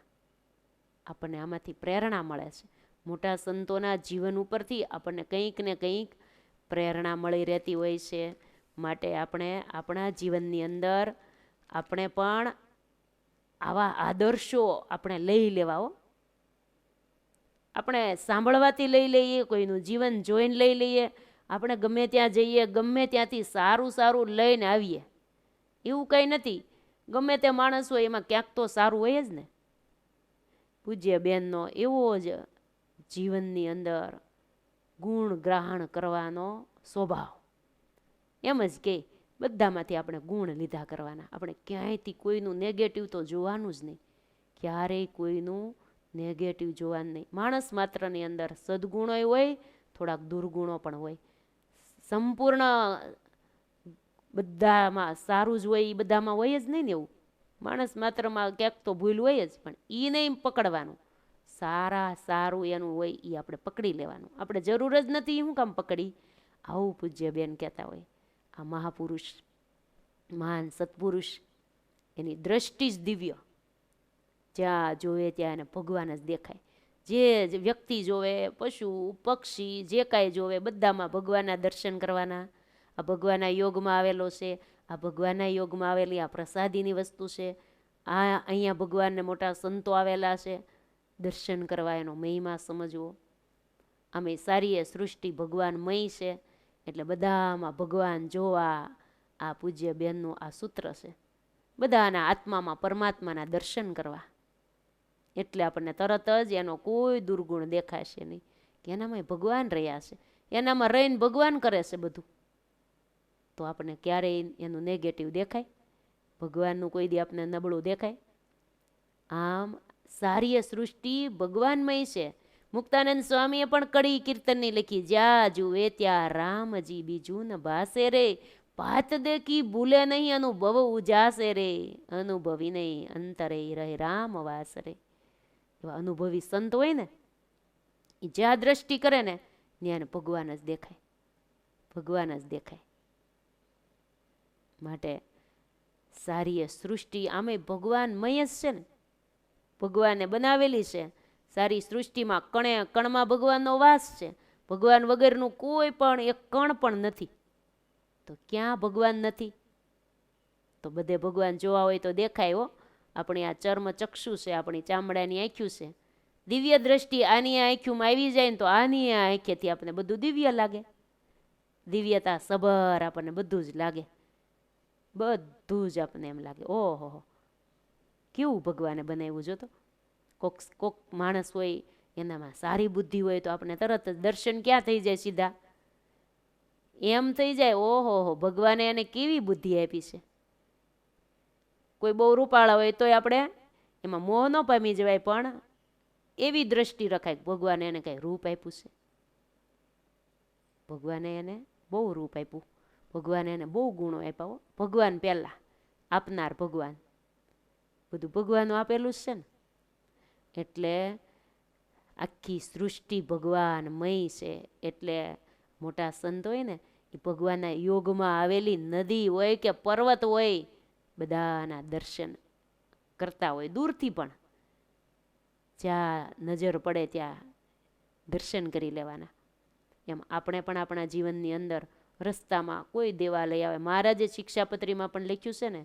[SPEAKER 1] આપણને આમાંથી પ્રેરણા મળે છે. મોટા સંતોના જીવન ઉપરથી આપણને કંઈક ને કંઈક પ્રેરણા મળી રહેતી હોય છે. માટે આપણે આપણા જીવનની અંદર આપણે પણ આવા આદર્શો આપણે લઈ લેવા. આપણે સાંભળવાથી લઈ લઈએ, કોઈનું જીવન જોઈને લઈ લઈએ, આપણે ગમે ત્યાં જઈએ, ગમે ત્યાંથી સારું લઈને આવીએ એવું કંઈ નથી. ગમે તે માણસ હોય એમાં ક્યાંક તો સારું હોય જ ને. પૂજ્ય બેનનો એવો જ જીવનની અંદર ગુણ ગ્રહણ કરવાનો સ્વભાવ. એમ જ કે બધામાંથી આપણે ગુણ લીધા કરવાના. આપણે ક્યાંયથી કોઈનું નેગેટિવ તો જોવાનું જ નહીં, ક્યારેય કોઈનું નેગેટિવ જોવાનું નહીં. માણસ માત્રની અંદર સદગુણો હોય, થોડાક દુર્ગુણો પણ હોય. સંપૂર્ણ બધામાં સારું જ હોય એ બધામાં હોય જ નહીં ને. એવું માણસ માત્રમાં ક્યાંક તો ભૂલ હોય જ, પણ એ નહીં પકડવાનું. સારું એનું હોય એ આપણે પકડી લેવાનું. આપણે જરૂર જ નથી શું કામ પકડી. આવું પૂજ્ય બેન કહેતા હોય. આ મહાપુરુષ, મહાન સત્પુરુષ, એની દ્રષ્ટિ જ દિવ્ય. જ્યાં જોવે ત્યાં એને ભગવાન જ દેખાય. જે વ્યક્તિ જોવે, પશુ પક્ષી જે કાંઈ જોવે, બધામાં ભગવાનના દર્શન કરવાના. આ ભગવાનના યોગમાં આવેલો છે. આ ભગવાનના યોગમાં આવેલી આ પ્રસાદીની વસ્તુ છે. આ અહીંયા ભગવાનને મોટા સંતો આવેલા છે, દર્શન કરવા, એનો મહિમા સમજવો. આમે સારી એ સૃષ્ટિ ભગવાનમય છે, એટલે બધામાં ભગવાન જોવા. આ પૂજ્ય બેનનું આ સૂત્ર છે. બધાના આત્મામાં પરમાત્માના દર્શન કરવા. એટલે આપણને તરત જ એનો કોઈ દુર્ગુણ દેખાશે નહીં, કે એનામાં ભગવાન રહ્યા છે, એનામાં રહીને ભગવાન કરે છે બધું. તો આપણને ક્યારેય એનું નેગેટિવ દેખાય, ભગવાનનું કોઈ દી આપણને નબળું દેખાય. આમ સારી સૃષ્ટિ ભગવાનમય છે. મુક્તાનંદ સ્વામીએ પણ કડી કીર્તનની લખી, જ્યાં જુએ ત્યાં રામજી બીજું ન ભાસે રે, ભાત દેખી ભૂલે નહીં અનુભવ ઉજાસે રે, અનુભવી નહીં અંતરે રહે રામ વાસ રે. એવા અનુભવી સંત હોય ને, એ જ્યાં દ્રષ્ટિ કરે ને ત્યાં ભગવાન જ દેખાય, ભગવાન જ દેખાય. માટે સારી સૃષ્ટિ આમે ભગવાનમય જ છે ને, ભગવાને બનાવેલી છે. સારી સૃષ્ટિમાં કણે કણમાં ભગવાનનો વાસ છે. ભગવાન વગરનું કોઈ પણ એક કણ પણ નથી. તો ક્યાં ભગવાન નથી? તો બધે ભગવાન જોવા હોય તો દેખાય હો. આપણી આ ચર્મ ચક્ષુ છે, આપણી ચામડાની આંખ્યું છે. દિવ્ય દ્રષ્ટિ આની આંખ્યુંમાં આવી જાય ને તો આની આંખેથી આપણને બધું દિવ્ય લાગે, દિવ્યતા સભર આપણને બધું જ લાગે, બધું જ આપણને એમ લાગે ઓહો કેવું ભગવાને બનાવ્યું. જો તો કોક માણસ હોય એનામાં સારી બુદ્ધિ હોય તો આપણે તરત જ દર્શન ક્યાં થઈ જાય, સીધા એમ થઈ જાય ઓહો ભગવાને એને કેવી બુદ્ધિ આપી છે. કોઈ બહુ રૂપાળા હોય તોય આપણે એમાં મોહ ન પામી જવાય, પણ એવી દ્રષ્ટિ રખાય ભગવાને એને કઈ રૂપ આપ્યું છે. ભગવાને એને બહુ રૂપ આપ્યું, ભગવાને એને બહુ ગુણો આપ્યા. ભગવાન પહેલા આપનાર ભગવાન, બધું ભગવાનનું આપેલું જ છે ને. એટલે આખી સૃષ્ટિ ભગવાનમય છે. એટલે મોટા સંત હોય ને એ ભગવાનના યોગમાં આવેલી નદી હોય કે પર્વત હોય, બધાના દર્શન કરતા હોય દૂરથી પણ. જ્યાં નજર પડે ત્યાં દર્શન કરી લેવાના. એમ આપણે પણ આપણા જીવનની અંદર રસ્તામાં કોઈ દેવાલય આવે, મહારાજે શિક્ષાપત્રીમાં પણ લખ્યું છે ને,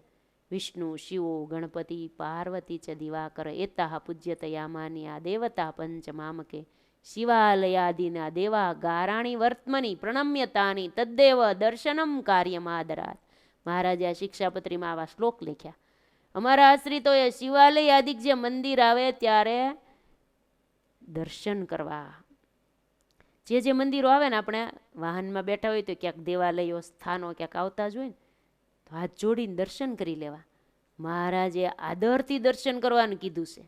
[SPEAKER 1] વિષ્ણુ શિવો ગણપતિ પાર્વતી ચ દિવાકર એતા પૂજ્યતયામાન્યા દેવતા પંચ મામકે શિવાલયાદિના દેવા ગારાણી વર્તમની પ્રણમ્યતાની તદ્દેવ દર્શનમ કાર્યમાદરાત. મહારાજે આ શિક્ષાપત્રીમાં આવા શ્લોક લખ્યા. અમારા આશ્રિતોએ શિવાલય આદિક જે મંદિર આવે ત્યારે દર્શન કરવા. જે મંદિરો આવે ને, આપણે વાહનમાં બેઠા હોય તો ક્યાંક દેવાલયો સ્થાનો ક્યાંક આવતા જ હોય ને, તો હાથ જોડીને દર્શન કરી લેવા. મહારાજે આદરથી દર્શન કરવાનું કીધું છે.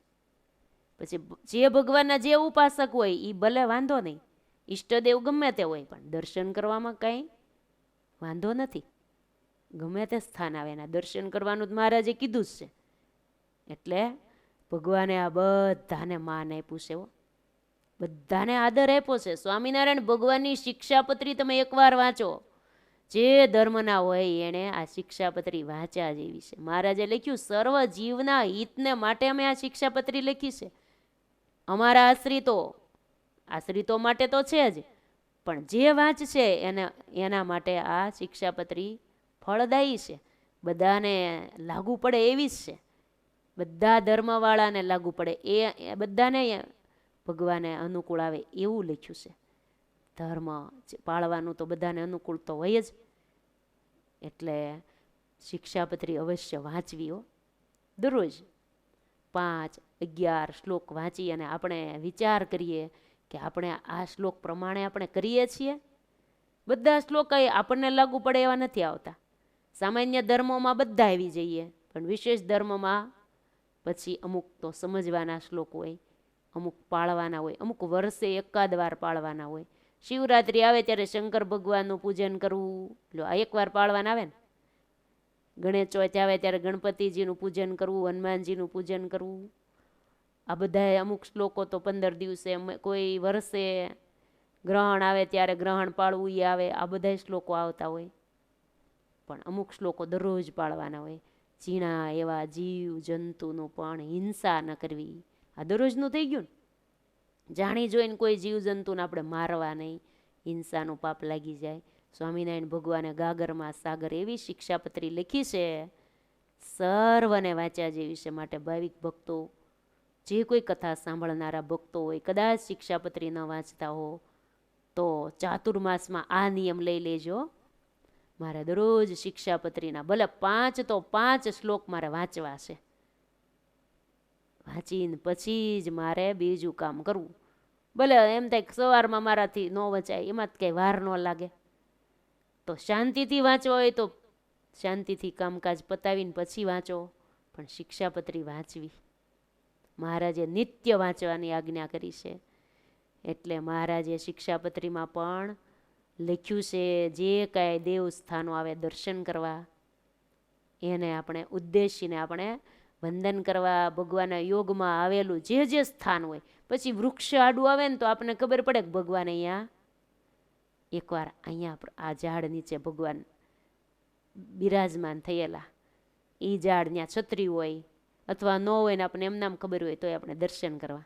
[SPEAKER 1] પછી જે ભગવાનના જે ઉપાસક હોય એ ભલે વાંધો નહીં, ઈષ્ટદેવ ગમે તે હોય, પણ દર્શન કરવામાં કંઈ વાંધો નથી. ગમે તે સ્થાન આવે એના દર્શન કરવાનું મહારાજે કીધું જ છે. એટલે ભગવાને આ બધાને માન આપ્યું છે, બધાને આદર આપ્યો છે. સ્વામિનારાયણ ભગવાનની શિક્ષાપત્રી તમે એકવાર વાંચો, જે ધર્મના હોય એણે આ શિક્ષાપત્રી વાંચ્યા જેવી છે. મહારાજે લખ્યું સર્વ જીવના હિતને માટે અમે આ શિક્ષાપત્રી લખી છે. અમારા આશ્રિતો માટે તો છે જ, પણ જે વાંચશે એના માટે આ શિક્ષાપત્રી ફળદાયી છે, બધાને લાગુ પડે એવી જ છે. બધા ધર્મવાળાને લાગુ પડે, એ બધાને ભગવાને અનુકૂળ આવે એવું લખ્યું છે. ધર્મ પાળવાનું તો બધાને અનુકૂળ તો હોય જ. એટલે શિક્ષાપત્રી અવશ્ય વાંચવી હો. દરરોજ 5-11 શ્લોક વાંચી અને આપણે વિચાર કરીએ કે આપણે આ શ્લોક પ્રમાણે આપણે કરીએ છીએ. બધા શ્લોક આપણને લાગુ પડે એવા નથી આવતા. સામાન્ય ધર્મોમાં બધા આવી જઈએ, પણ વિશેષ ધર્મમાં પછી અમુક તો સમજવાના શ્લોક હોય, અમુક પાળવાના હોય, અમુક વર્ષે એકાદ વાર પાળવાના હોય. શિવરાત્રિ આવે ત્યારે શંકર ભગવાનનું પૂજન કરવું, આ એકવાર પાળવાના આવે ને. ગણેશ ચોથ આવે ત્યારે ગણપતિજીનું પૂજન કરવું, હનુમાનજીનું પૂજન કરવું. આ બધા અમુક શ્લોકો તો 15 દિવસે, કોઈ વર્ષે ગ્રહણ આવે ત્યારે ગ્રહણ પાળવું એ આવે. આ બધા શ્લોકો આવતા હોય, પણ અમુક શ્લોકો દરરોજ પાળવાના હોય. ઝીણા એવા જીવ જંતુનું પણ હિંસા ન કરવી, આ દરરોજનું થઈ ગયું ને. જાણી જોઈને કોઈ જીવજંતુને આપણે મારવા નહીં, હિંસાનું પાપ લાગી જાય. સ્વામિનારાયણ ભગવાને ગાગરમાં સાગર એવી શિક્ષાપત્રી લખી છે, સર્વને વાંચ્યા જેવી છે. માટે ભાવિક ભક્તો, જે કોઈ કથા સાંભળનારા ભક્તો હોય, કદાચ શિક્ષાપત્રી ન વાંચતા હો તો ચાતુર્માસમાં આ નિયમ લઈ લેજો. મારે દરરોજ શિક્ષાપત્રીના ભલે 5 તો 5 શ્લોક મારે વાંચવા છે. વાંચીને પછી જ મારે બીજું કામ કરવું. ભલે એમ થાય સવારમાં મારાથી ન વચાય, એમાં જ કંઈ વાર ન લાગે, તો શાંતિથી વાંચવા હોય તો શાંતિથી કામકાજ પતાવીને પછી વાંચો, પણ શિક્ષાપત્રી વાંચવી. મહારાજે નિત્ય વાંચવાની આજ્ઞા કરી છે. એટલે મહારાજે શિક્ષાપત્રીમાં પણ લખ્યું છે, જે કાંઈ દેવ સ્થાનો આવે દર્શન કરવા એને આપણે ઉદ્દેશીને આપણે વંદન કરવા, ભગવાનના યોગમાં આવેલું જે સ્થાન હોય. પછી વૃક્ષ આડું આવે ને તો આપણને ખબર પડે કે ભગવાન અહીંયા એકવાર અહીંયા આ ઝાડ નીચે ભગવાન બિરાજમાન થયેલા. એ ઝાડ ત્યાં છત્રી હોય અથવા ન હોય ને આપણને એમનામ ખબર હોય તોય આપણે દર્શન કરવા.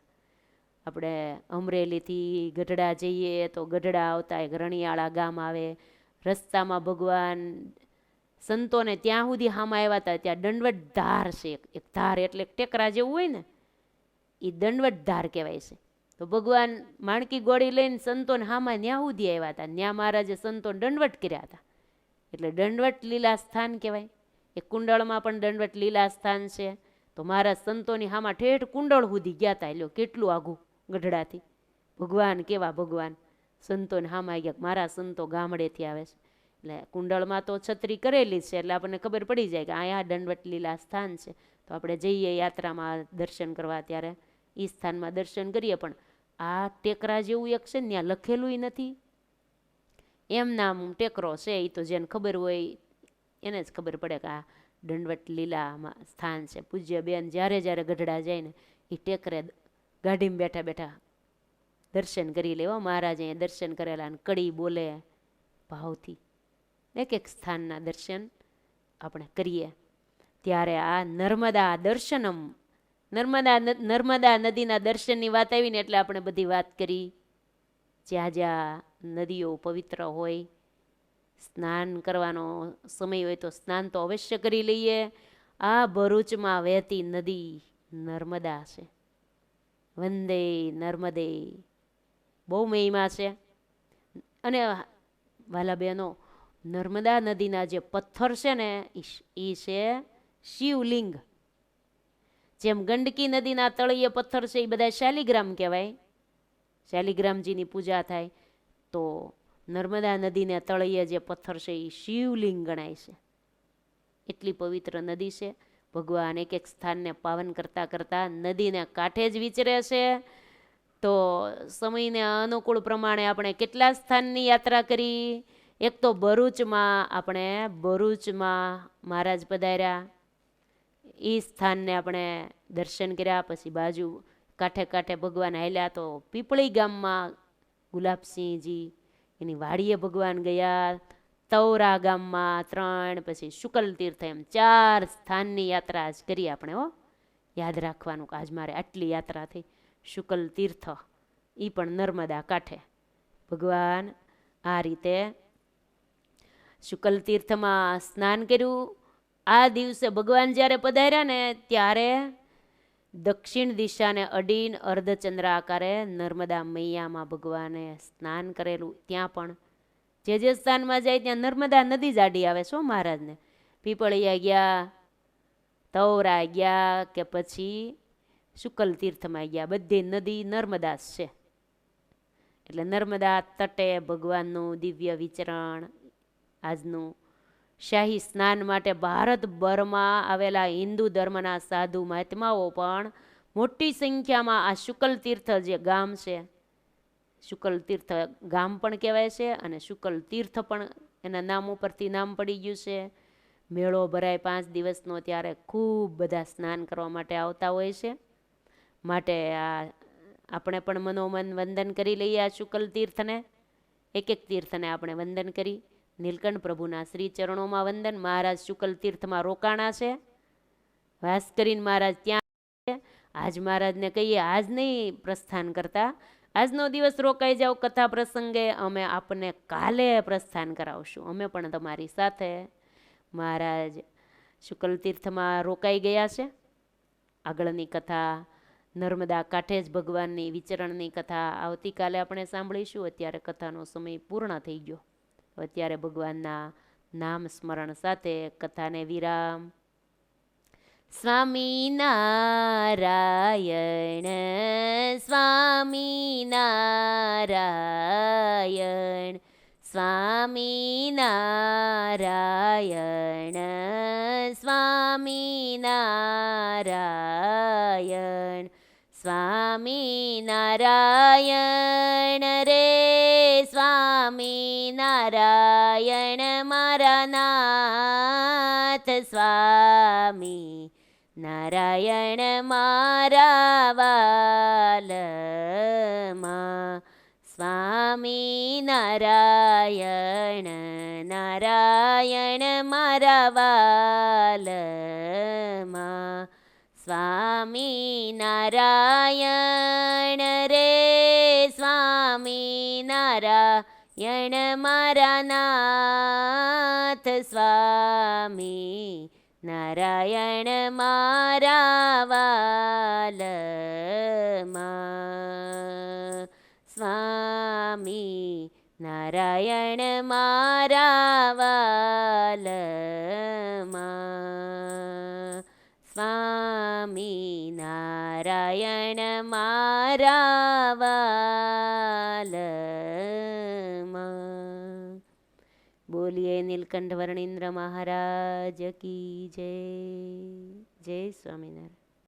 [SPEAKER 1] આપણે અમરેલીથી ગઢડા જઈએ તો ગઢડા આવતા એક રણિયાળા ગામ આવે. રસ્તામાં ભગવાન સંતોને ત્યાં સુધી હામાં આવ્યા હતા, ત્યાં દંડવત ધાર છે. એક ધાર એટલે ટેકરા જેવું હોય ને, એ દંડવત ધાર કહેવાય છે. તો ભગવાન માણકી ગોળી લઈને સંતોને હામાં ત્યાં સુધી આવ્યા હતા. ત્યાં મહારાજે સંતોને દંડવત કર્યા હતા, એટલે દંડવત લીલા સ્થાન કહેવાય. એ કુંડળમાં પણ દંડવત લીલા સ્થાન છે. તો મહારાજ સંતોની હામાં ઠેઠ કુંડળ સુધી ગયા હતા. એટલે કેટલું આઘું ગઢડાથી. ભગવાન કેવા ભગવાન સંતોને હામાં ગયા. મારા સંતો ગામડેથી આવે છે. એટલે કુંડળમાં તો છત્રી કરેલી છે, એટલે આપણને ખબર પડી જાય કે અહીંયા દંડવત લીલા સ્થાન છે. તો આપણે જઈએ યાત્રામાં દર્શન કરવા, ત્યારે એ સ્થાનમાં દર્શન કરીએ. પણ આ ટેકરા જેવું એક છે ને, ત્યાં લખેલું નથી. એમ નામ ટેકરો છે, એ તો જેને ખબર હોય એને જ ખબર પડે કે આ દંડવત લીલામાં સ્થાન છે. પૂજ્ય બેન જ્યારે જ્યારે ગઢડા જાય ને એ ટેકરે ગાડીમાં બેઠા બેઠા દર્શન કરી લેવા. મહારાજે અહીંયા દર્શન કરેલા અને કડી બોલે ભાવથી. એક એક સ્થાનના દર્શન આપણે કરીએ. ત્યારે આ નર્મદા દર્શનમ, નર્મદા નદીના દર્શનની વાત આવીને એટલે આપણે બધી વાત કરી. જ્યાં જ્યાં નદીઓ પવિત્ર હોય, સ્નાન કરવાનો સમય હોય તો સ્નાન તો અવશ્ય કરી લઈએ. આ ભરૂચમાં વહેતી નદી નર્મદા છે. વંદે નર્મદે, બહુ મહિમા છે. અને વાલા બહેનો, નર્મદા નદીના જે પથ્થર છે ને એ છે શિવલિંગ. જેમ ગંડકી નદીના તળિયે પથ્થર છે એ બધા શાલિગ્રામ કહેવાય, શાલિગ્રામજીની પૂજા થાય. તો નર્મદા નદીને તળિયે જે પથ્થર છે એ શિવલિંગ ગણાય છે. એટલી પવિત્ર નદી છે. ભગવાન એક એક સ્થાનને પાવન કરતાં કરતાં નદીને કાંઠે જ વિચરે છે. તો સમયને અનુકૂળ પ્રમાણે આપણે કેટલા સ્થાનની યાત્રા કરી. એક તો ભરૂચમાં આપણે મહારાજ પધાર્યા, એ સ્થાનને આપણે દર્શન કર્યા. પછી બાજુ કાંઠે કાંઠે ભગવાન હાલ્યા તો પીપળી ગામમાં ગુલાબસિંહજી એની વાડીએ ભગવાન ગયા. તૌરા ગામમાં 3, પછી શુકલ તીર્થ, એમ 4 સ્થાનની યાત્રા આજ કરી આપણે. યાદ રાખવાનું કે આજ મારે આટલી યાત્રા થઈ. શુકલ તીર્થ એ પણ નર્મદા કાંઠે. ભગવાન આ રીતે શુકલ તીર્થમાં સ્નાન કર્યું. આ દિવસે ભગવાન જ્યારે પધાર્યા ને ત્યારે દક્ષિણ દિશાને અડીને અર્ધચંદ્ર આકારે નર્મદા મૈયામાં ભગવાને સ્નાન કરેલું. ત્યાં પણ જે સ્થાનમાં જાય ત્યાં નર્મદા નદી જ આડી આવે છે મહારાજને. પીપળિયા ગયા, તૌરા ગયા કે પછી શુકલ તીર્થમાં ગયા, બધી નદી નર્મદા છે. એટલે નર્મદા તટે ભગવાનનું દિવ્ય વિચરણ. આજનું શાહી સ્નાન માટે ભારતભરમાં આવેલા હિન્દુ ધર્મના સાધુ મહાત્માઓ પણ મોટી સંખ્યામાં આ શુકલ તીર્થ જે ગામ છે, શુકલ તીર્થ ગામ પણ કહેવાય છે અને શુકલ તીર્થ પણ એના નામ ઉપરથી નામ પડી ગયું છે. મેળો ભરાય 5 દિવસનો, ત્યારે ખૂબ બધા સ્નાન કરવા માટે આવતા હોય છે. માટે આપણે પણ મનોમન વંદન કરી લઈએ આ શુકલ તીર્થને. એક એક તીર્થને આપણે વંદન કરી. નીલકંઠ પ્રભુના શ્રી ચરણોમાં વંદન. મહારાજ શુકલ તીર્થમાં રોકાણા છે, વાસ કરીને મહારાજ ત્યાં છે. આજ મહારાજને કહીએ આજ નહીં પ્રસ્થાન કરતા, આજનો દિવસ રોકાઈ જાઓ કથા પ્રસંગે, અમે આપને કાલે પ્રસ્થાન કરાવશું, અમે પણ તમારી સાથે. મહારાજ શુકલ તીર્થમાં રોકાઈ ગયા છે. આગળની કથા નર્મદા કાંઠે જ ભગવાનની વિચરણની કથા આવતીકાલે આપણે સાંભળીશું. અત્યારે કથાનો સમય પૂર્ણ થઈ ગયો. અત્યારે ભગવાનના નામ સ્મરણ સાથે કથાને વિરામ. સ્વામિનારાયણ સ્વામિનારાયણ સ્વામિનારાયણ સ્વામિનારાયણ સ્વામિનારાયણ રે સ્વામિનારાયણ. સ્વામી નારાયણ મારા નાથ, સ્વામી નારાયણ મારા વાલમાં, સ્વામી નારાયણ નારાયણ મારા વાલમાં, સ્વામી નારાયણ રે સ્વામી નારાયણ મારા નાથ, સ્વામી નારાયણ મારા વાલમાં, સ્વામી નારાયણ મારા વાલમાં, સ્વામી નારાયણ મારા વાલમાં. બોલીએ નીલકંઠ વર્ણિન્દ્ર મહારાજ કી જય. જય સ્વામિનારાયણ.